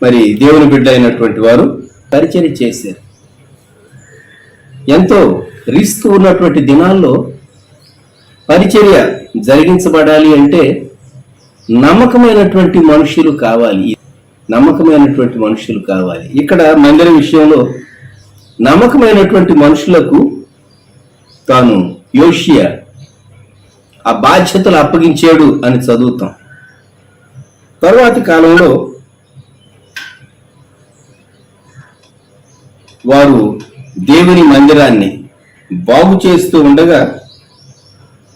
మరి దేవుని బిడ్డ అయినటువంటి వారు పరిచర్య చేశారు. ఎంతో రిస్క్ ఉన్నటువంటి దినాల్లో పరిచర్య జరిగించబడాలి అంటే నమ్మకమైనటువంటి మనుషులు కావాలి. నమ్మకమైనటువంటి మనుషులు కావాలి. ఇక్కడ మందిర విషయంలో నమ్మకమైనటువంటి మనుషులకు తాను యోషియా ఆ బాధ్యతలు అప్పగించాడు అని చదువుతాం. తరువాతి కాలంలో వారు దేవుని మందిరాన్ని బాగు చేస్తూ ఉండగా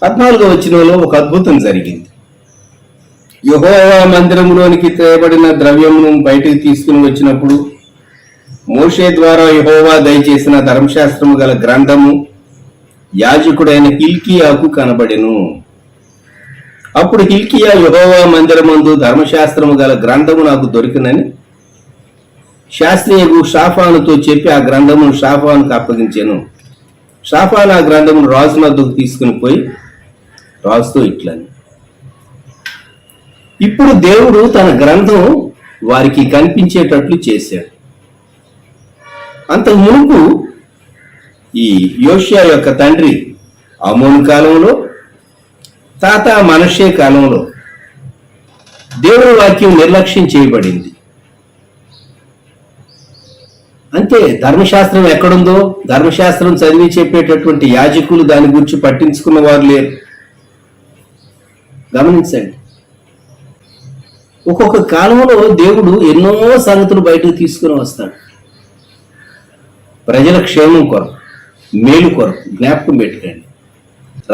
14వ వచనంలో ఒక అద్భుతం జరిగింది. యెహోవా మందిరంలోనికి తేబడిన ద్రవ్యమును బయటికి తీసుకుని వచ్చినప్పుడు మోషే ద్వారా యెహోవా దయచేసిన ధర్మశాస్త్రము గల గ్రంథము యాజకుడైన హిల్కీయాకు కనబడెను. అప్పుడు హిల్కీయా యెహోవా మందిరమందు ధర్మశాస్త్రము గల గ్రంథము నాకు దొరికినని శాస్త్రియకు షాఫానుతో చెప్పి ఆ గ్రంథమును షాఫానుకు అప్పగించాను. షాఫాను ఆ గ్రంథమును రాజు వద్దకు తీసుకుని పోయి రాజుతో ఇట్లని, ఇప్పుడు దేవుడు తన గ్రంథం వారికి కనిపించేటట్లు చేశాడు. అంతకు మునుపు ఈ యోషియా యొక్క తండ్రి ఆమోను కాలంలో, తాత మనషే కాలంలో దేవుని వాక్యం నిర్లక్ష్యం చేయబడింది. అంతే, ధర్మశాస్త్రం ఎక్కడుందో ధర్మశాస్త్రం చదివి చెప్పేటటువంటి యాజకులు దాని గురించి పట్టించుకున్న వారు లేరు. గమనించండి, ఒక్కొక్క కాలంలో దేవుడు ఎన్నో సంగతులు బయటకు తీసుకుని వస్తాడు. ప్రజల క్షేమం కొరకు, మేలు కొరకు జ్ఞాపకం పెట్టుకోండి.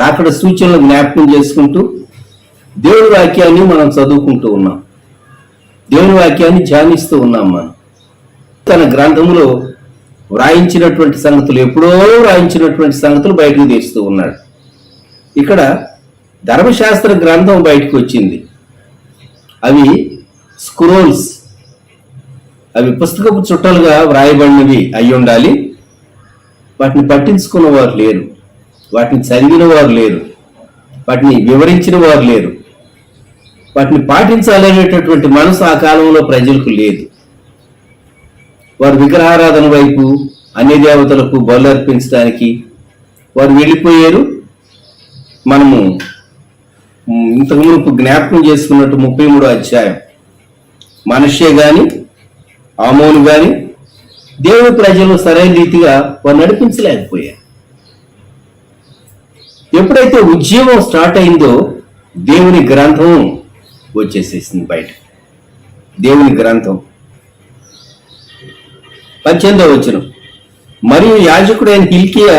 రాకడ సూచనలు జ్ఞాపకం చేసుకుంటూ దేవుని వాక్యాన్ని మనం చదువుకుంటూ ఉన్నాం, దేవుని వాక్యాన్ని ధ్యానిస్తూ ఉన్నాం. మనం తన గ్రంథములో వ్రాయించినటువంటి సంగతులు, ఎప్పుడో వ్రాయించినటువంటి సంగతులు బయటకు తీస్తూ ఉన్నాడు. ఇక్కడ ధర్మశాస్త్ర గ్రంథం బయటకు వచ్చింది. అవి స్క్రోల్స్, అవి పుస్తకపు చుట్టలుగా వ్రాయబడినవి అయి ఉండాలి. వాటిని పట్టించుకున్న వారు లేరు, వాటిని చదివిన వారు లేరు, వాటిని వివరించిన వారు లేరు, వాటిని పాటించాలనేటటువంటి మనసు ఆ కాలంలో ప్రజలకు లేదు. వారు విగ్రహారాధన వైపు, అన్ని దేవతలకు బలు అర్పించడానికి వారు వెళ్ళిపోయారు. మనము ఇంతకుముందు జ్ఞాపకం చేసుకున్నట్టు 33వ అధ్యాయం, మనషే గాని ఆమోను గాని దేవుని ప్రజలు సరైన రీతిగా వారు నడిపించలేకపోయారు. ఎప్పుడైతే ఉద్యమం స్టార్ట్ అయిందో దేవుని గ్రంథం వచ్చేసేసింది బయట. దేవుని గ్రంథం 18వ వచనం, మరియు యాజకుడైన హిల్కియా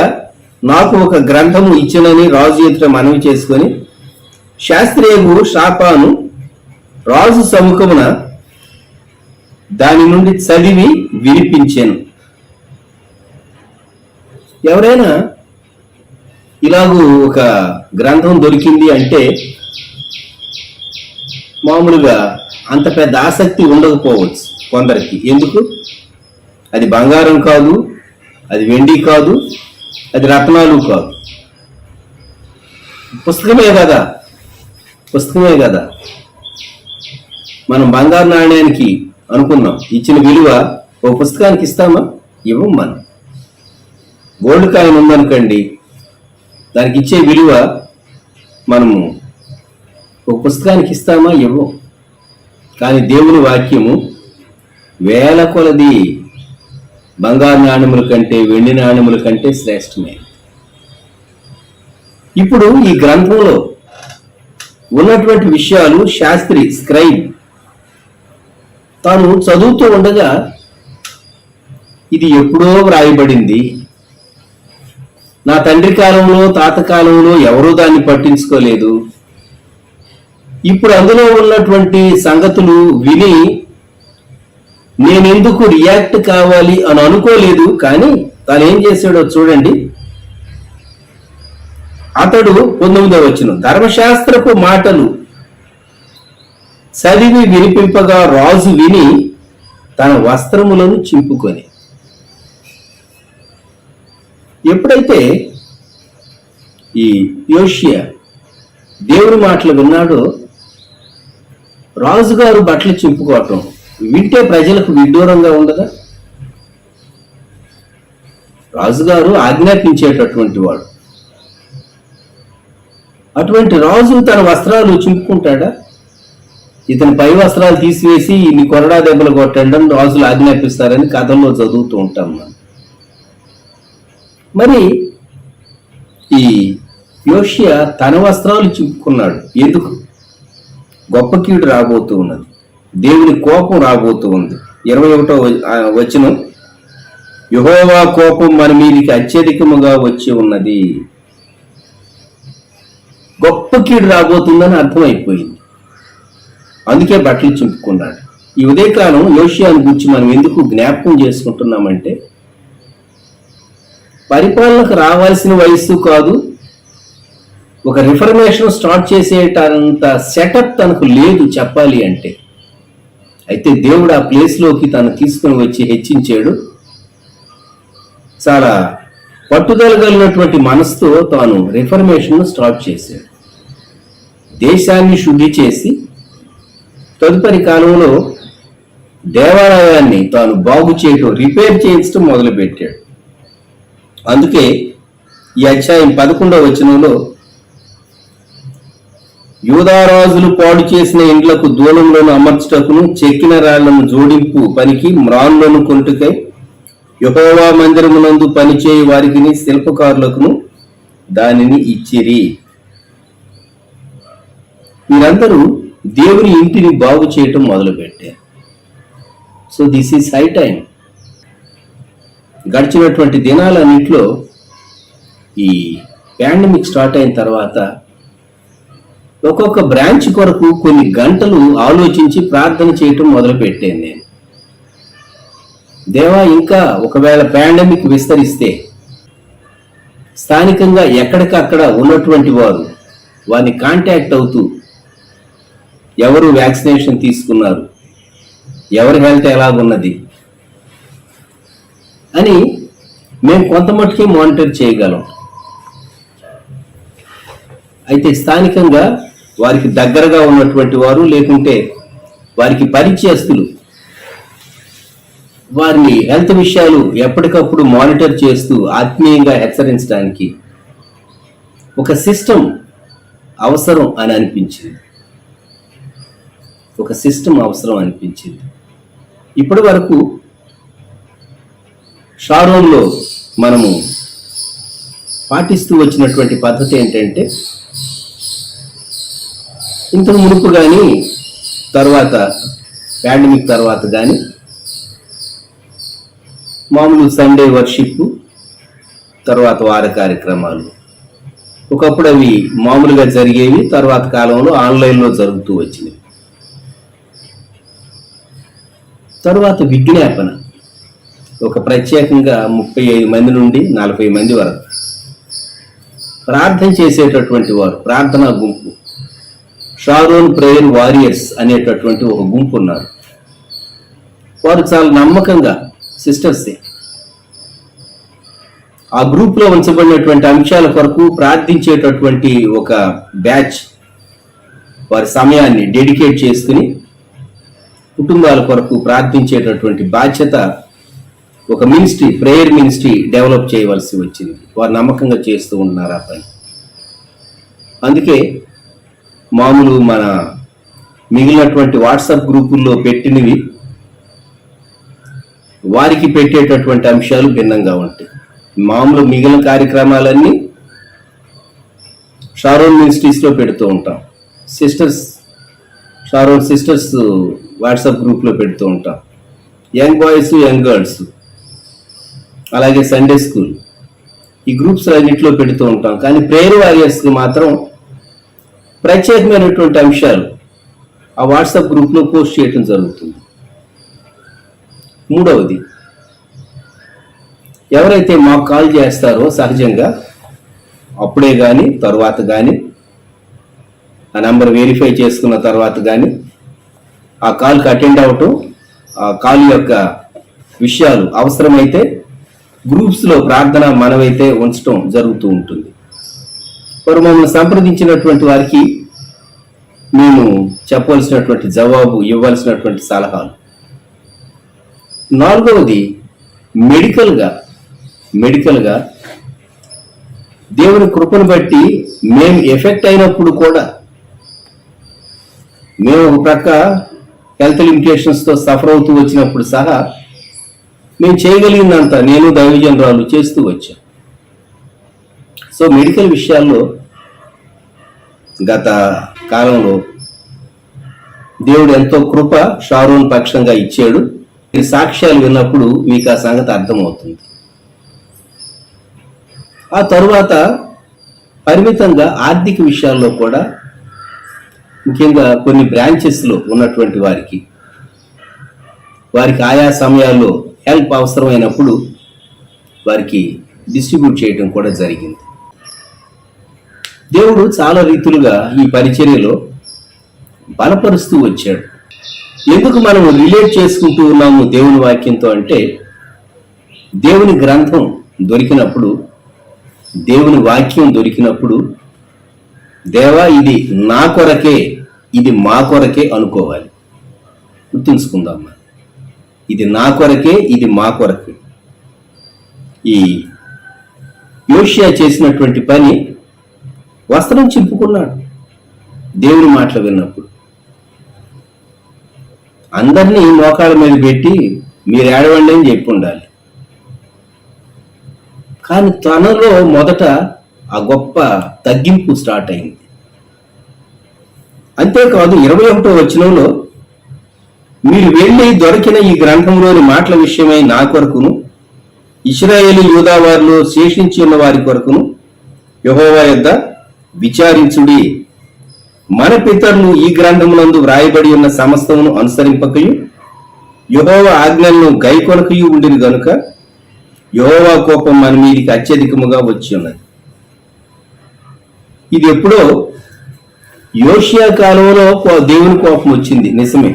నాకు ఒక గ్రంథము ఇచ్చినని రాజు ఎదుట మనవి చేసుకొని శాస్త్రియగు షాపాను రాజు సముఖమున దాని నుండి చదివి వినిపించాను. ఎవరైనా ఇలాగూ ఒక గ్రంథం దొరికింది అంటే మామూలుగా అంత పెద్ద ఆసక్తి ఉండకపోవచ్చు కొందరికి. ఎందుకు? అది బంగారం కాదు, అది వెండి కాదు, అది రత్నాలు కాదు, పుస్తకమే కదా, పుస్తకమే కదా. మనం బంగారు నాణ్యానికి అనుకున్నాం, ఇచ్చిన విలువ ఒక పుస్తకానికి ఇస్తామా? ఇవ్వం. మనం గోల్డ్ కాయిన్ ఉందనుకోండి, దానికి ఇచ్చే విలువ మనము ఒక పుస్తకానికి ఇస్తామా? ఇవ్వం. కానీ దేవుని వాక్యము వేల కొలది బంగారు నాణ్యముల కంటే, వెండి నాణ్యముల కంటే శ్రేష్టమే. ఇప్పుడు ఈ గ్రంథంలో ఉన్నటువంటి విషయాలు శాస్త్రి స్క్రైబ్ తాను చదువుతూ ఉండగా ఇది ఎప్పుడో వ్రాయబడింది, నా తండ్రి కాలంలో, తాత కాలంలో ఎవరూ దాన్ని పట్టించుకోలేదు, ఇప్పుడు అందులో ఉన్నటువంటి సంగతులు విని నేనెందుకు రియాక్ట్ కావాలి అని అనుకోలేదు. కానీ తాను ఏం చేశాడో చూడండి. అతడు 19వ వచనం, ధర్మశాస్త్రపు మాటలు చదివి వినిపింపగా రాజు విని తన వస్త్రములను చింపుకొని. ఎప్పుడైతే ఈ యోషియా దేవుని మాటలు విన్నాడో రాజుగారు బట్టలు చింపుకోవటం వింటే ప్రజలకు విడ్డూరంగా ఉండదా? రాజుగారు ఆజ్ఞాపించేటటువంటి వాడు. అటువంటి రాజు తన వస్త్రాలు చింపుకుంటాడా? ఇతని పై వస్త్రాలు తీసివేసి ఇన్ని కొరడా దెబ్బలు కొట్టండి అని రాజులు ఆజ్ఞాపిస్తారని కథల్లో చదువుతూ ఉంటాం మనం. మరి ఈ యోషియా తన వస్త్రాలు చింపుకున్నాడు. ఎందుకు? గొప్ప కీడు రాబోతూ ఉన్నది, దేవుని కోపం రాబోతూ ఉంది. 21వ వచనం, యెహోవా కోపం మన మీదికి అత్యధికముగా వచ్చి ఉన్నది. గొప్ప కీడు రాబోతుందని అర్థమైపోయింది. అందుకే బట్టలు చింపుకున్నాడు. ఈ ఉదయకాలం యోషియాని గురించి మనం ఎందుకు జ్ఞాపకం చేసుకుంటున్నామంటే, పరిపాలనకు రావాల్సిన వయస్సు కాదు, ఒక రిఫర్మేషన్ స్టార్ట్ చేసేటంత సెటప్ తనకు లేదు చెప్పాలి అంటే. అయితే దేవుడు ఆ ప్లేస్లోకి తను తీసుకుని వచ్చి హెచ్చించాడు. చాలా పట్టుదల కలిగినటువంటి మనసుతో తాను రిఫర్మేషన్ స్టార్ట్ చేశాడు. దేశాన్ని శుద్ధి చేసి తదుపరి కాలంలో దేవాలయాన్ని తాను బాగు చేయటం, రిపేర్ చేయించడం మొదలుపెట్టాడు. అందుకే ఈ అధ్యాయం 11వ వచనంలో, యూదారాజులు పాడు చేసిన ఇండ్లకు దూలంలోను అమర్చుటకును చెక్కిన రాళ్లను జోడింపు పనికి మ్రాన్లను కొనుటకై యెహోవా మందిరమునందు పనిచేయి వారికి శిల్పకారులకును దానిని ఇచ్చిరి. మీరందరూ దేవుని ఇంటిని బాగు చేయటం మొదలుపెట్టారు. So this is high time. గడిచినటువంటి దినాలన్నింటిలో ఈ పాండమిక్ స్టార్ట్ అయిన తర్వాత ఒక్కొక్క బ్రాంచ్ కొరకు కొన్ని గంటలు ఆలోచించి ప్రార్థన చేయటం మొదలుపెట్టాను నేను. దేవా, ఇంకా ఒకవేళ పాండమిక్ విస్తరిస్తే స్థానికంగా ఎక్కడికక్కడ ఉన్నటువంటి వారిని కాంటాక్ట్ అవుతూ ఎవరు వ్యాక్సినేషన్ తీసుకున్నారు, ఎవరి హెల్త్ ఎలాగున్నది అని మేము కొంత మట్టుకే మానిటర్ చేయగలం. అయితే స్థానికంగా వారికి దగ్గరగా ఉన్నటువంటి వారు, లేకుంటే వారికి పరిచయస్తులు వారిని హెల్త్ విషయాలు ఎప్పటికప్పుడు మానిటర్ చేస్తూ ఆత్మీయంగా హెచ్చరించడానికి ఒక సిస్టమ్ అవసరం అని అనిపించింది. ఇప్పటి వరకు షారోన్లో మనము పాటిస్తూ వచ్చినటువంటి పద్ధతి ఏంటంటే, ఇంతకు మునుపు కానీ తర్వాత పాండమిక్ తర్వాత కానీ మామూలు సండే వర్షిప్, తర్వాత వార కార్యక్రమాలు, ఒకప్పుడు అవి మామూలుగా జరిగేవి, తర్వాత కాలంలో ఆన్లైన్లో జరుగుతూ వచ్చినాయి. తర్వాత విజ్ఞాపన, ఒక ప్రత్యేకంగా 35 మంది నుండి 40 మంది వరకు ప్రార్థన చేసేటటువంటి వారు, ప్రార్థనా గుంపు, షారోన్ ప్రేయర్ వారియర్స్ అనేటటువంటి ఒక గుంపు ఉన్నారు. వారు చాలా నమ్మకంగా సిస్టర్సే. ఆ గ్రూప్ లో ఉంచబడినటువంటి అంశాల కొరకు ప్రార్థించేటటువంటి ఒక బ్యాచ్ వారి సమయాన్ని డెడికేట్ చేసుకుని కుటుంబాల కొరకు ప్రార్థించేటటువంటి బాధ్యత ఒక మినిస్ట్రీ, ప్రేయర్ మినిస్ట్రీ డెవలప్ చేయవలసి వచ్చింది. వారు నమ్మకంగా చేస్తూ ఉన్నారు ఆ పని. అందుకే మామూలు మన మిగిలినటువంటి వాట్సాప్ గ్రూపుల్లో పెట్టినవి వారికి పెట్టేటటువంటి అంశాలు భిన్నంగా ఉంటాయి. మామూలు మిగిలిన కార్యక్రమాలన్నీ షారోన్ మినిస్ట్రీస్లో పెడుతూ ఉంటాం. షారోన్ సిస్టర్స్ వాట్సాప్ గ్రూప్లో పెడుతూ ఉంటాం. యంగ్ బాయ్స్, యంగ్ గర్ల్స్, అలాగే సండే స్కూల్, ఈ గ్రూప్స్ అన్నింటిలో పెడుతూ ఉంటాం. కానీ ప్రేయర్ వారియర్స్కి మాత్రం ప్రత్యేకమైనటువంటి అంశాలు ఆ వాట్సాప్ గ్రూప్లో పోస్ట్ చేయడం జరుగుతుంది. మూడవది, ఎవరైతే మాకు కాల్ చేస్తారో సహజంగా అప్పుడే కానీ తర్వాత కానీ ఆ నంబర్ వెరిఫై చేసుకున్న తర్వాత కానీ ఆ కాల్కి అటెండ్ అవ్వటం, ఆ కాల్ యొక్క విషయాలు అవసరమైతే గ్రూప్స్లో ప్రార్థన మనమైతే ఉంచడం జరుగుతూ ఉంటుంది. వారు మమ్మల్ని సంప్రదించినటువంటి వారికి మేము చెప్పవలసినటువంటి జవాబు, ఇవ్వాల్సినటువంటి సలహాలు. నాలుగవది, మెడికల్గా దేవుని కృపను బట్టి మేము ఎఫెక్ట్ అయినప్పుడు కూడా, మేము ఒక ప్రక్క హెల్త్ లిమిటేషన్స్తో సఫర్ అవుతూ వచ్చినప్పుడు సహా మేము చేయగలిగిందంతా నేను దైవజనరాలు చేస్తూ వచ్చాం. సో మెడికల్ విషయాల్లో గత కాలంలో దేవుడు ఎంతో కృప షారోన్ పక్షంగా ఇచ్చాడు. ఈ సాక్ష్యాలు విన్నప్పుడు మీకు ఆ సంగతి అర్థమవుతుంది. ఆ తరువాత పరిమితంగా ఆర్థిక విషయాల్లో కూడా, ముఖ్యంగా కొన్ని బ్రాంచెస్లో ఉన్నటువంటి వారికి ఆయా సమయాల్లో హెల్ప్ అవసరమైనప్పుడు వారికి డిస్ట్రిబ్యూట్ చేయడం కూడా జరిగింది. దేవుడు చాలా రీతులుగా ఈ పరిచర్యలో బలపరుస్తూ వచ్చాడు. ఎందుకు మనము రిలేట్ చేసుకుంటూ ఉన్నాము దేవుని వాక్యంతో అంటే, దేవుని గ్రంథం దొరికినప్పుడు, దేవుని వాక్యం దొరికినప్పుడు, దేవా ఇది నా కొరకే, ఇది మా కొరకే అనుకోవాలి. గుర్తుంచుకుందామా, ఇది నా కొరకే, ఇది మా కొరకే. ఈ యోషియా చేసినటువంటి పని వస్త్రం చింపుకున్నాడు దేవుని మాటలు విన్నప్పుడు. అందరినీ మోకాళ్ళ మీద పెట్టి మీరు ఏడవండి అని చెప్పి ఉండాలి. కానీ తనలో మొదట ఆ గొప్ప తగ్గింపు స్టార్ట్ అయింది. అంతేకాదు 21వ వచనంలో, మీరు వెళ్ళి దొరికిన ఈ గ్రంథంలోని మాటల విషయమై నా కొరకును ఇశ్రాయేలు యూదా వారిలో శేషించి ఉన్న వారి కొరకును యెహోవా యొద్ద విచారించుడి. మన పితరులు ఈ గ్రంథమునందు వ్రాయబడి ఉన్న సమస్తమును అనుసరింపకయు యెహోవా ఆజ్ఞలను గైకొనకయు ఉండిన గనుక యెహోవా కోపం మన మీదికి అత్యధికముగా వచ్చి ఉన్నది. ఇది ఎప్పుడో యోషియా కాలంలో దేవుని కోపం వచ్చింది, నిజమే.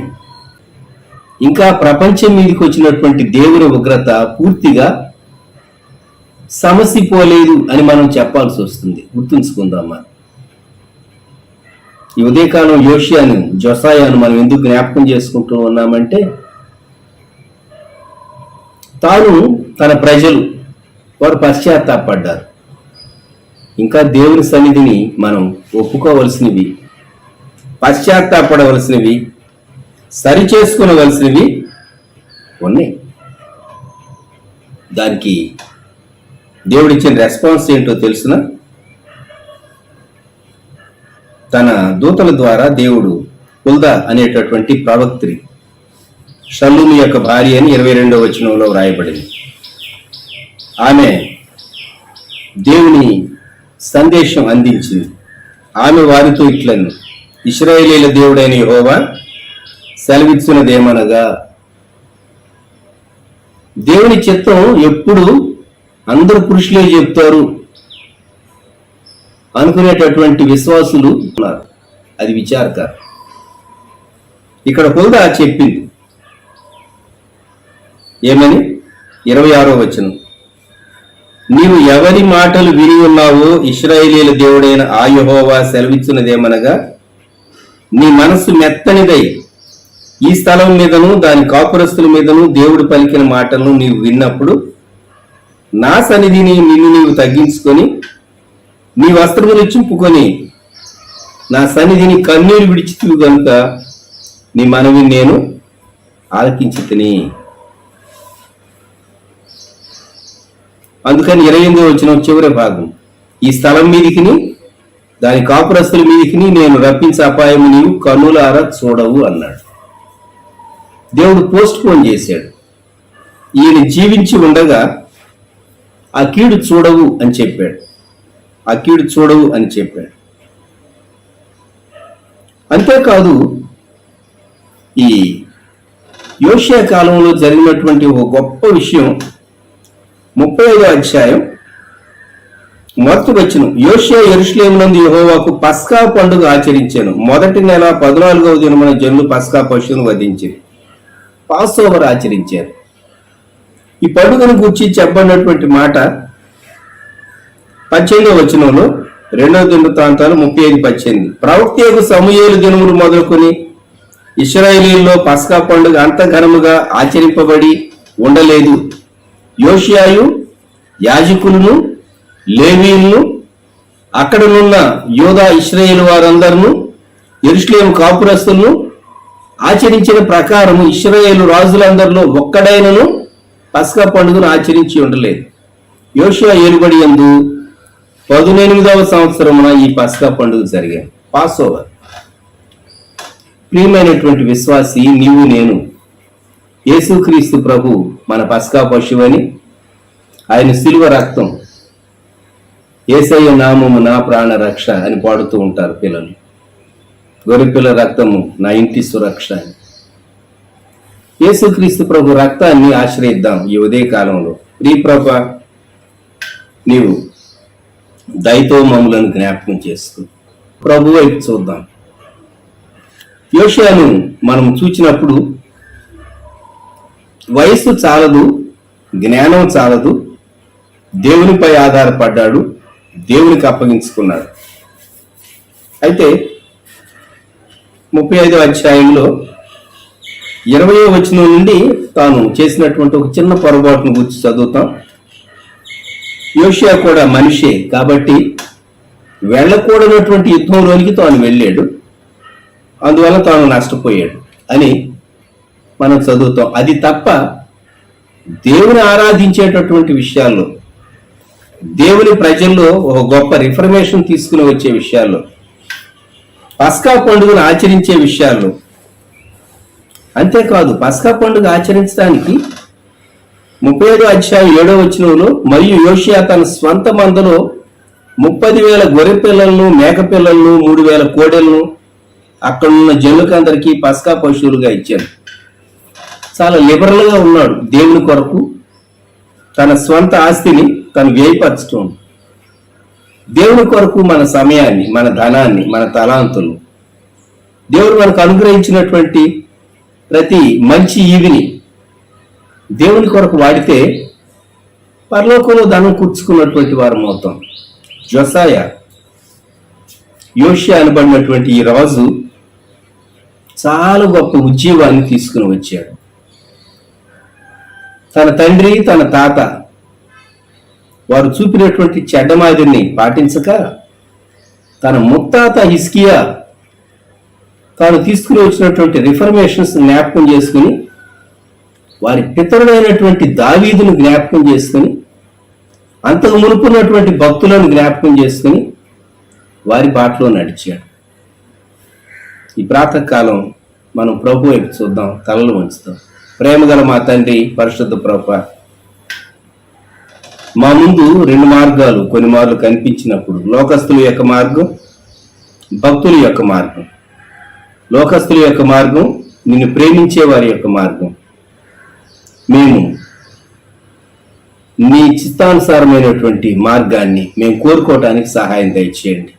ఇంకా ప్రపంచం మీదకి వచ్చినటువంటి దేవుని ఉగ్రత పూర్తిగా సమసిపోలేదు అని మనం చెప్పాల్సి వస్తుంది. గుర్తుంచుకుందామా. ఈ ఉదయకాలం యోషియాను, జొసాయాను మనం ఎందుకు జ్ఞాపకం చేసుకుంటూ ఉన్నామంటే, తాను తన ప్రజలు వారు పశ్చాత్తాపడ్డారు. ఇంకా దేవుని సన్నిధిని మనం ఒప్పుకోవలసినవి, పశ్చాత్తాపడవలసినవి, సరి చేసుకునవలసినవి ఉన్నాయి. దానికి దేవుడిచ్చిన రెస్పాన్స్ ఏంటో తెలుసునా? తన దూతల ద్వారా దేవుడు హుల్దా అనేటటువంటి ప్రవక్త్రి, షల్లూము యొక్క భార్య అని 22వ వచనంలో వ్రాయబడింది. ఆమె దేవుని సందేశం అందించింది. ఆమె వారితో ఇట్లను, ఇశ్రాయేలీల దేవుడైన యెహోవా సెలవిచ్చినదేమనగా, దేవుని చిత్తం ఎప్పుడు అందరు పురుషులే చెప్తారు అనుకునేటటువంటి విశ్వాసులు ఉన్నారు. అది విచారకరం. ఇక్కడ హుల్దా చెప్పింది ఏమని? 26వ వచనం, నీవు ఎవరి మాటలు విని ఉన్నావో ఇశ్రాయేలీల దేవుడైన ఆ యెహోవా సెలవిచ్చినదేమనగా, నీ మనస్సు మెత్తనిదై ఈ స్థలం మీదను దాని కాపురస్తుల మీదను దేవుడు పలికిన మాటలను నీవు విన్నప్పుడు నా సన్నిధిని నిన్ను నీవు తగ్గించుకొని నీ వస్త్రములు చింపుకొని నా సన్నిధిని కన్నీరు విడిచితివి గనుక నీ మనవి నేను ఆలకించితిని. అందుకని 28వ వచనం చివరి భాగం, ఈ స్థలం మీదికిని దాని కాపురస్తుల మీదికిని నేను రప్పించే అపాయము నీవు కన్నులారా చూడవు అన్నాడు. దేవుడు పోస్ట్ పోన్ చేశాడు. ఈయన జీవించి ఉండగా ఆ కీడు చూడవు అని చెప్పాడు. ఆ కీడు చూడవు అని చెప్పాడు. అంతేకాదు, ఈ యోషియా కాలంలో జరిగినటువంటి ఒక గొప్ప విషయం 35వ అధ్యాయం మొదటి వచనం, యోషియా యెరూషలేమునందు యెహోవాకు పస్కా పండుగ ఆచరించాను. మొదటి నెల 14వ దినమున జనులు పస్కా పశువును వధించారు, పాస్ ఓవర్ ఆచరించారు. ఈ పండుగను గురించి చెప్పబడినటువంటి మాట 18వ వచనంలో 2వ దినవృత్తాంతాలు 35:18, ప్రవక్తయగు సమూయేలు దినములు మొదలుకొని ఇశ్రాయేలీయుల్లో పస్కా పండుగ అంత ఘనముగా ఆచరింపబడి ఉండలేదు. యోషియాయు, యాజకులను, లేవీయులను, అక్కడనున్న యూదా ఇశ్రాయేలు వారందరూ, యెరూషలేము కాపురస్తులను ఆచరించిన ప్రకారము ఇశ్రాయేలు రాజులందరిలో ఒక్కడైనను పస్కా పండుగను ఆచరించి ఉండలేదు. యోషియా ఏలుబడి యందు 18వ సంవత్సరమున ఈ పస్కా పండుగ జరిగాను, పాస్ ఓవర్. ప్రియమైనటువంటి విశ్వాసి, నీవు నేను యేసుక్రీస్తు ప్రభు మన పస్కా పశువని, ఆయన శిలువ రక్తం, యేసయ్య నామము నా ప్రాణ రక్ష అని పాడుతూ ఉంటారు పిల్లలు. గొర్రెపిల్ల రక్తము నా ఇంటి సురక్ష అని. యేసుక్రీస్తు ప్రభు రక్తాన్ని ఆశ్రయిద్దాం ఈ ఉదయ కాలంలో. ప్రియ ప్రభు, నీవు దయతో మమ్ములను జ్ఞాపకం చేస్తూ ప్రభు వైపు చూద్దాం. యోషియాను మనం చూచినప్పుడు వయస్సు చాలదు, జ్ఞానం చాలదు, దేవునిపై ఆధారపడ్డాడు, దేవునికి అప్పగించుకున్నాడు. అయితే 35వ అధ్యాయంలో 20వ వచనం నుండి తాను చేసినటువంటి ఒక చిన్న పొరపాటును గురించి చదువుతాం. యోషియా కూడా మనిషే కాబట్టి వెళ్ళకూడనటువంటి యుద్ధంలోనికి తాను వెళ్ళాడు, అందువల్ల తాను నష్టపోయాడు అని మనం చదువుతాం. అది తప్ప దేవుని ఆరాధించేటటువంటి విషయాల్లో, దేవుని ప్రజల్లో ఒక గొప్ప రిఫర్మేషన్ తీసుకుని వచ్చే విషయాల్లో, పస్కా పండుగను ఆచరించే విషయాల్లో, అంతేకాదు పస్కా పండుగ ఆచరించడానికి 35వ అధ్యాయం 7వ వచనంలో, మరియు యోషియా తన స్వంత మందలో 30,000 గొర్రె పిల్లలను, మేక పిల్లలను, 3,000 కోడెలను అక్కడున్న జనులకందరికీ పస్కా పశువులుగా ఇచ్చాడు. చాలా లిబరల్ గా ఉన్నాడు దేవుని కొరకు. తన స్వంత ఆస్తిని తను వ్యయపరచడం, దేవుని కొరకు మన సమయాన్ని, మన ధనాన్ని, మన తలాంతులు, దేవుడు మనకు అనుగ్రహించినటువంటి ప్రతి మంచి ఈవిని దేవుని కొరకు వాడితే పరలోకంలో ధనం కూర్చుకున్నటువంటి వారు మొత్తం. జొసాయా, యోషియా అనబడినటువంటి ఈ రాజు చాలా గొప్ప ఉజ్జీవాన్ని తీసుకుని వచ్చాడు. తన తండ్రి, తన తాత వారు చూపినటువంటి చెడ్డ మాదిరిని పాటించక, తన ముత్తాత హిజ్కియా తాను తీసుకుని వచ్చినటువంటి రిఫర్మేషన్స్ జ్ఞాపకం చేసుకుని, వారి పితరుడైనటువంటి దావీదును జ్ఞాపకం చేసుకుని, అంతకు మునుపున్నటువంటి భక్తులను జ్ఞాపకం చేసుకుని వారి బాటలో నడిచాడు. ఈ ప్రాతకాలం మనం ప్రభు వైపు చూద్దాం, తలలు వంచుతాం. ప్రేమగల మా తండ్రి, పరిశుద్ధ ప్రభువా, మా ముందు 2 మార్గాలు కొన్ని మార్లు కనిపించినప్పుడు, లోకస్తుల యొక్క మార్గం, భక్తుల యొక్క మార్గం. లోకస్తుల యొక్క మార్గం నిన్ను ప్రేమించే వారి యొక్క మార్గం. మేము నీ చిత్తానుసారమైనటువంటి మార్గాన్ని మేము కోరుకోవటానికి సహాయం దయచేయండి.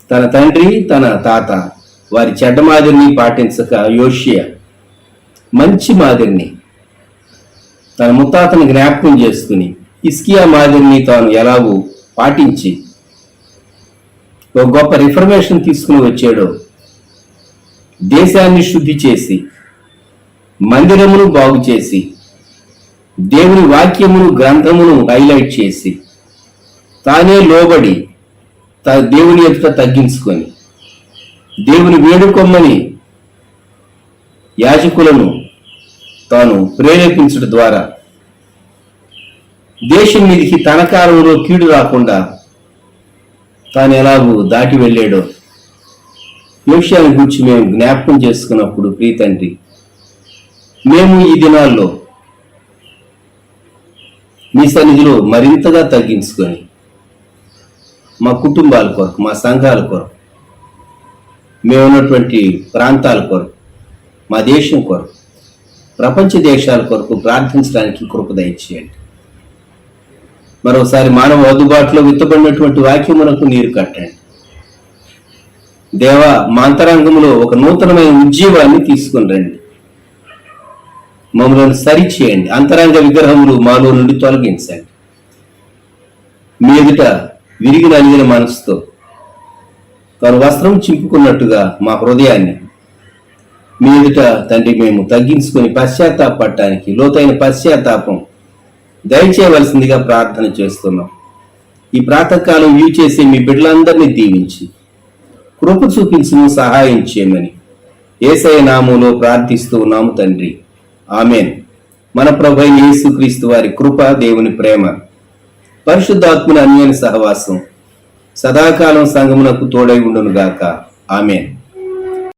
తన తండ్రి, తన తాత వారి చెడ్డ మాదిరిని పాటించక, యోషియా మంచి మాదిరిని, తన ముత్తాతను జ్ఞాపకం చేసుకుని, హిజ్కియా మాదిరిని తాను ఎలాగూ పాటించి ఒక గొప్ప రిఫర్మేషన్ తీసుకుని వచ్చాడో, దేశాన్ని శుద్ధి చేసి, మందిరమును బాగు చేసి, దేవుని వాక్యమును, గ్రంథమును హైలైట్ చేసి, తానే లోబడి దేవుని ఎదుట తగ్గించుకొని, దేవుని వేడుకొమ్మని యాజకులను తాను ప్రేరేపించడం ద్వారా దేశం మీదకి తన కాలంలో కీడు రాకుండా తాను ఎలాగూ దాటి వెళ్ళాడో యోషియాని గురించి మేము జ్ఞాపకం చేసుకున్నప్పుడు, ప్రీతండ్రి, మేము ఈ దినాల్లో మీ సన్నిధిలో మరింతగా తగ్గించుకొని మా కుటుంబాల కొరకు, మా సంఘాల కొరకు, మేము ఉన్నటువంటి ప్రాంతాల కొరకు, మా దేశం కొరకు, ప్రపంచ దేశాల కొరకు ప్రార్థించడానికి కృప దయచేయండి. మరోసారి మానవ అందుబాటులో విత్తబడినటువంటి వాక్యమునకు నీరు కట్టండి. దేవా, మా అంతరంగంలో ఒక నూతనమైన ఉజ్జీవాన్ని తీసుకుని రండి. మమ్మల్ని సరిచేయండి. అంతరంగ విగ్రహములు మాలో నుండి తొలగించండి. మీ ఎదుట విరిగి నలిగిన మనసుతో తాను వస్త్రం చింపుకున్నట్టుగా మా హృదయాన్ని మీ ఎదుట తండ్రి మేము తగ్గించుకొని పశ్చాత్తాపడటానికి లోతైన పశ్చాత్తాపం దయచేయవలసిందిగా ప్రార్థన చేస్తున్నాం. ఈ ప్రాతకాలం వ్యూ చేసి మీ బిడ్డలందరినీ దీవించి కృప చూపించి సహాయం చేయమని యేసయ్య నామములో ప్రార్థిస్తూ ఉన్నాము తండ్రి. ఆమేన్. మన ప్రభు యేసుక్రీస్తు వారి కృప, దేవుని ప్రేమ, పరిశుద్ధాత్మని అన్యోన్య సహవాసం సదాకాలం సంగమునకు తోడై ఉండును గాక. ఆమేన్.